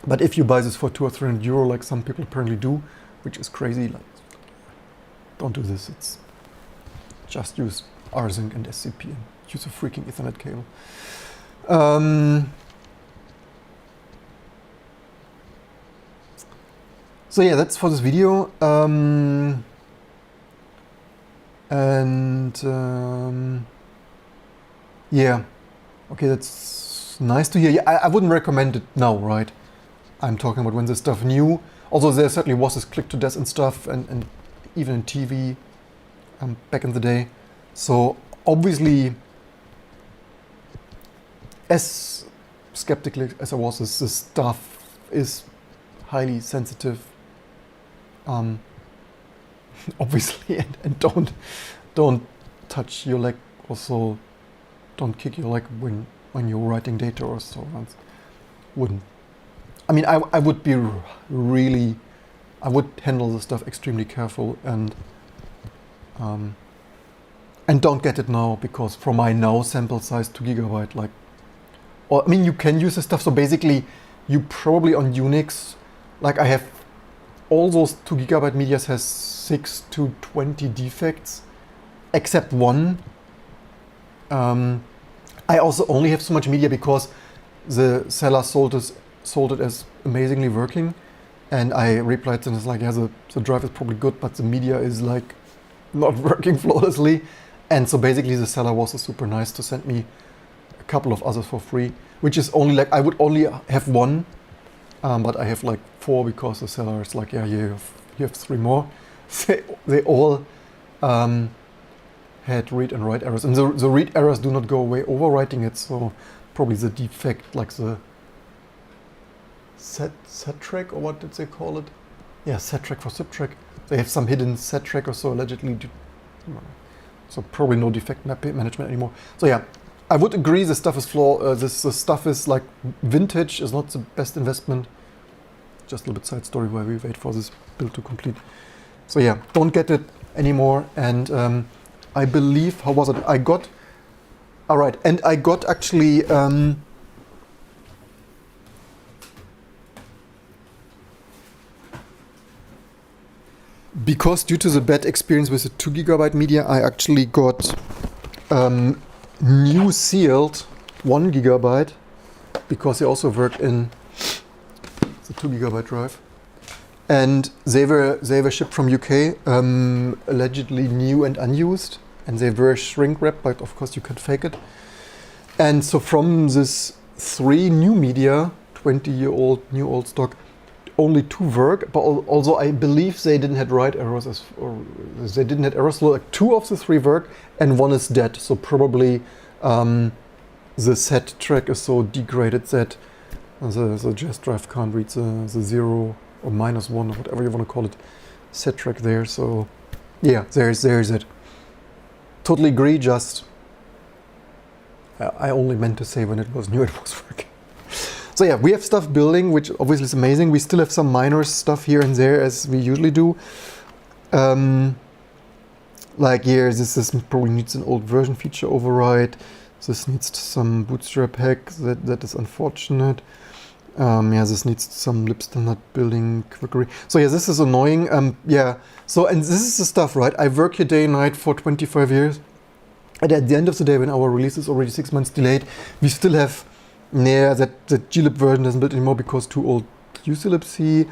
But if you buy this for 200 or 300 euro, like some people apparently do, which is crazy, like, don't do this. It's just use rsync and SCP and use a freaking Ethernet cable. So yeah, that's for this video. Yeah, okay, that's nice to hear. Yeah, I wouldn't recommend it now, right? I'm talking about when this stuff new. Also, there certainly was this click to death and stuff, and even in TV back in the day. So obviously, as skeptical as I was, this stuff is highly sensitive. Obviously, and don't touch your leg. Also, don't kick your leg when you're writing data or so. Wouldn't. I mean, I would be really, I would handle the stuff extremely careful, and don't get it now, because for my now sample size 2 gigabyte, like, or I mean, you can use the stuff. So basically, you probably on Unix, like I have. All those 2 gigabyte medias has 6 to 20 defects, except one. I also only have so much media because the seller sold it as amazingly working, and I replied to him, it's like, yeah, the drive is probably good, but the media is like not working flawlessly. And so basically the seller was super nice to send me a couple of others for free, which is only like, I would only have one. But I have like 4 because the seller is like, yeah, you have 3 more. They all had read and write errors, and the read errors do not go away overwriting it. So probably the defect, like the set track, or what did they call it? Yeah, set track for subtrack. They have some hidden set track or so allegedly. So probably no defect management anymore. So yeah. I would agree the stuff is flawed. This stuff is like vintage, is not the best investment. Just a little bit side story while we wait for this build to complete. So yeah, don't get it anymore. And I believe, how was it? I got actually because due to the bad experience with the 2 gigabyte media, I actually got new sealed 1 gigabyte, because they also work in the 2 gigabyte drive, and they were shipped from UK, allegedly new and unused, and they were shrink wrapped, but of course you can fake it. And so from this 3 new media, 20-year-old new old stock, only 2 work, but also I believe they didn't have write errors, or they didn't have errors, so like 2 of the 3 work and 1 is dead. So probably the set track is so degraded that the jazz drive can't read the 0 or -1 or whatever you want to call it set track there. So yeah, there's it. Totally agree, just I only meant to say when it was new it was working. So yeah, we have stuff building, which obviously is amazing. We still have some minor stuff here and there, as we usually do. Like here, this probably needs an old version feature override. This needs some bootstrap hack, that is unfortunate. Yeah, this needs some lib standard building quickery. So yeah, this is annoying. Yeah, so, and this is the stuff, right? I work here day and night for 25 years. And at the end of the day, when our release is already 6 months delayed, we still have that glib version doesn't build anymore because too old uclibc.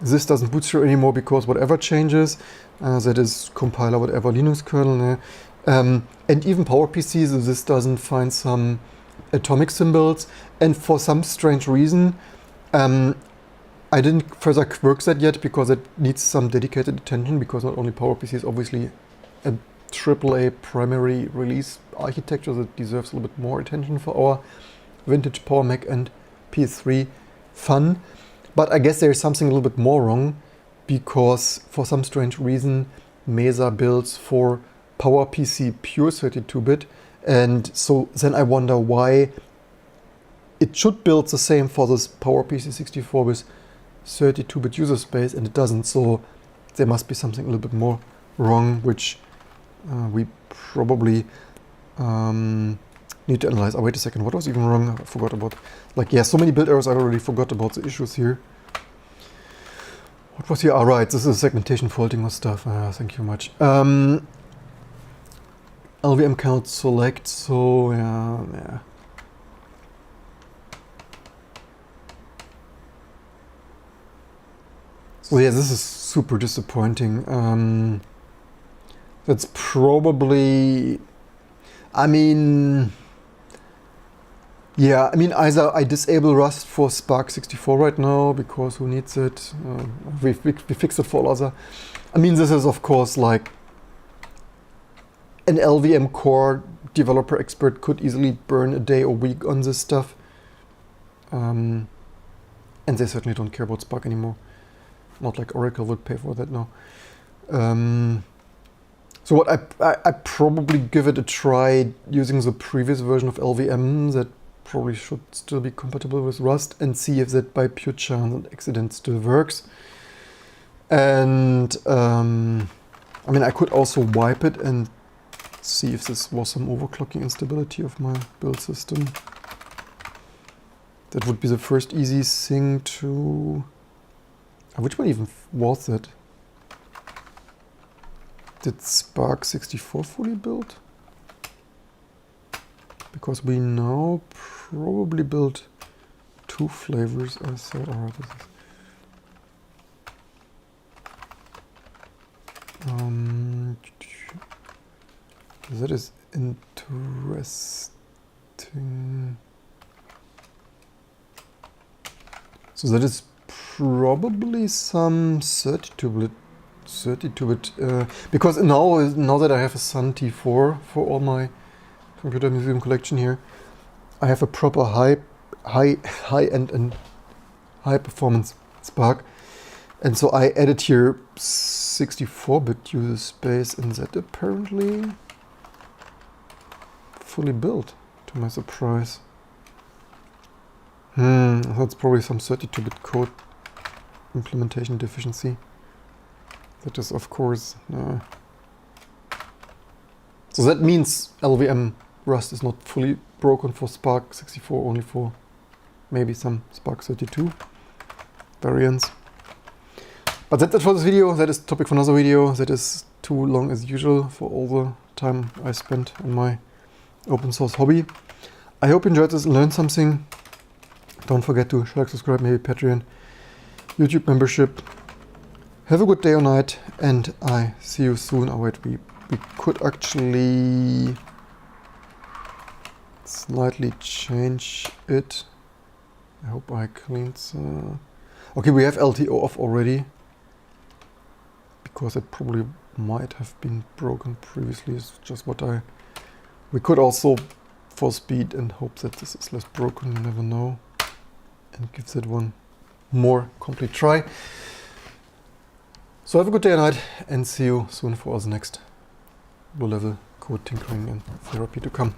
This doesn't bootstrap anymore because whatever changes, that is compiler, whatever Linux kernel. And even PowerPC, so this doesn't find some atomic symbols. And for some strange reason, I didn't further work that yet because it needs some dedicated attention, because not only PowerPC is obviously a AAA primary release architecture that deserves a little bit more attention for our vintage Power Mac and PS3 fun. But I guess there's something a little bit more wrong, because for some strange reason Mesa builds for PowerPC pure 32-bit, and so then I wonder why it should build the same for this PowerPC 64 with 32-bit user space, and it doesn't. So there must be something a little bit more wrong, which we probably need to analyze. Oh, wait a second, what was even wrong? I forgot about, like, yeah, so many build errors, I already forgot about the issues here. What was here? All right, this is segmentation faulting or stuff. Thank you much. LVM cannot select, so yeah. So yeah, this is super disappointing. That's probably, I mean, yeah, I mean, either I disable Rust for Spark 64 right now, because who needs it? We fixed it for all other. I mean, this is of course like an LVM core developer expert could easily burn a day or week on this stuff. And they certainly don't care about Spark anymore. Not like Oracle would pay for that now. So what I probably give it a try using the previous version of LVM that probably should still be compatible with Rust, and see if that by pure chance and accident still works. And I mean, I could also wipe it and see if this was some overclocking instability of my build system. That would be the first easy thing to... Which one even was it? Did Spark 64 fully build? Because we now probably built 2 flavors. I thought, alright, this is... that is interesting. So that is probably some 32-bit, because now that I have a Sun T4 for all my Computer Museum collection here, I have a proper high-end and high-performance Spark, and so I added here 64-bit user space, and that apparently fully built, to my surprise. That's probably some 32-bit code implementation deficiency. That is, of course, so that means LVM Rust is not fully broken for Spark 64, only for maybe some Spark 32 variants. But that's it for this video. That is topic for another video. That is too long as usual for all the time I spent on my open source hobby. I hope you enjoyed this and learned something. Don't forget to like, subscribe, maybe Patreon, YouTube membership. Have a good day or night, and I see you soon. Oh wait, we could actually slightly change it. I hope I cleaned Okay, we have LTO off already, because it probably might have been broken previously. It's just what we could also for speed and hope that this is less broken, you never know, and gives it one more complete try. So have a good day and night, and see you soon for our next low-level code tinkering and therapy to come.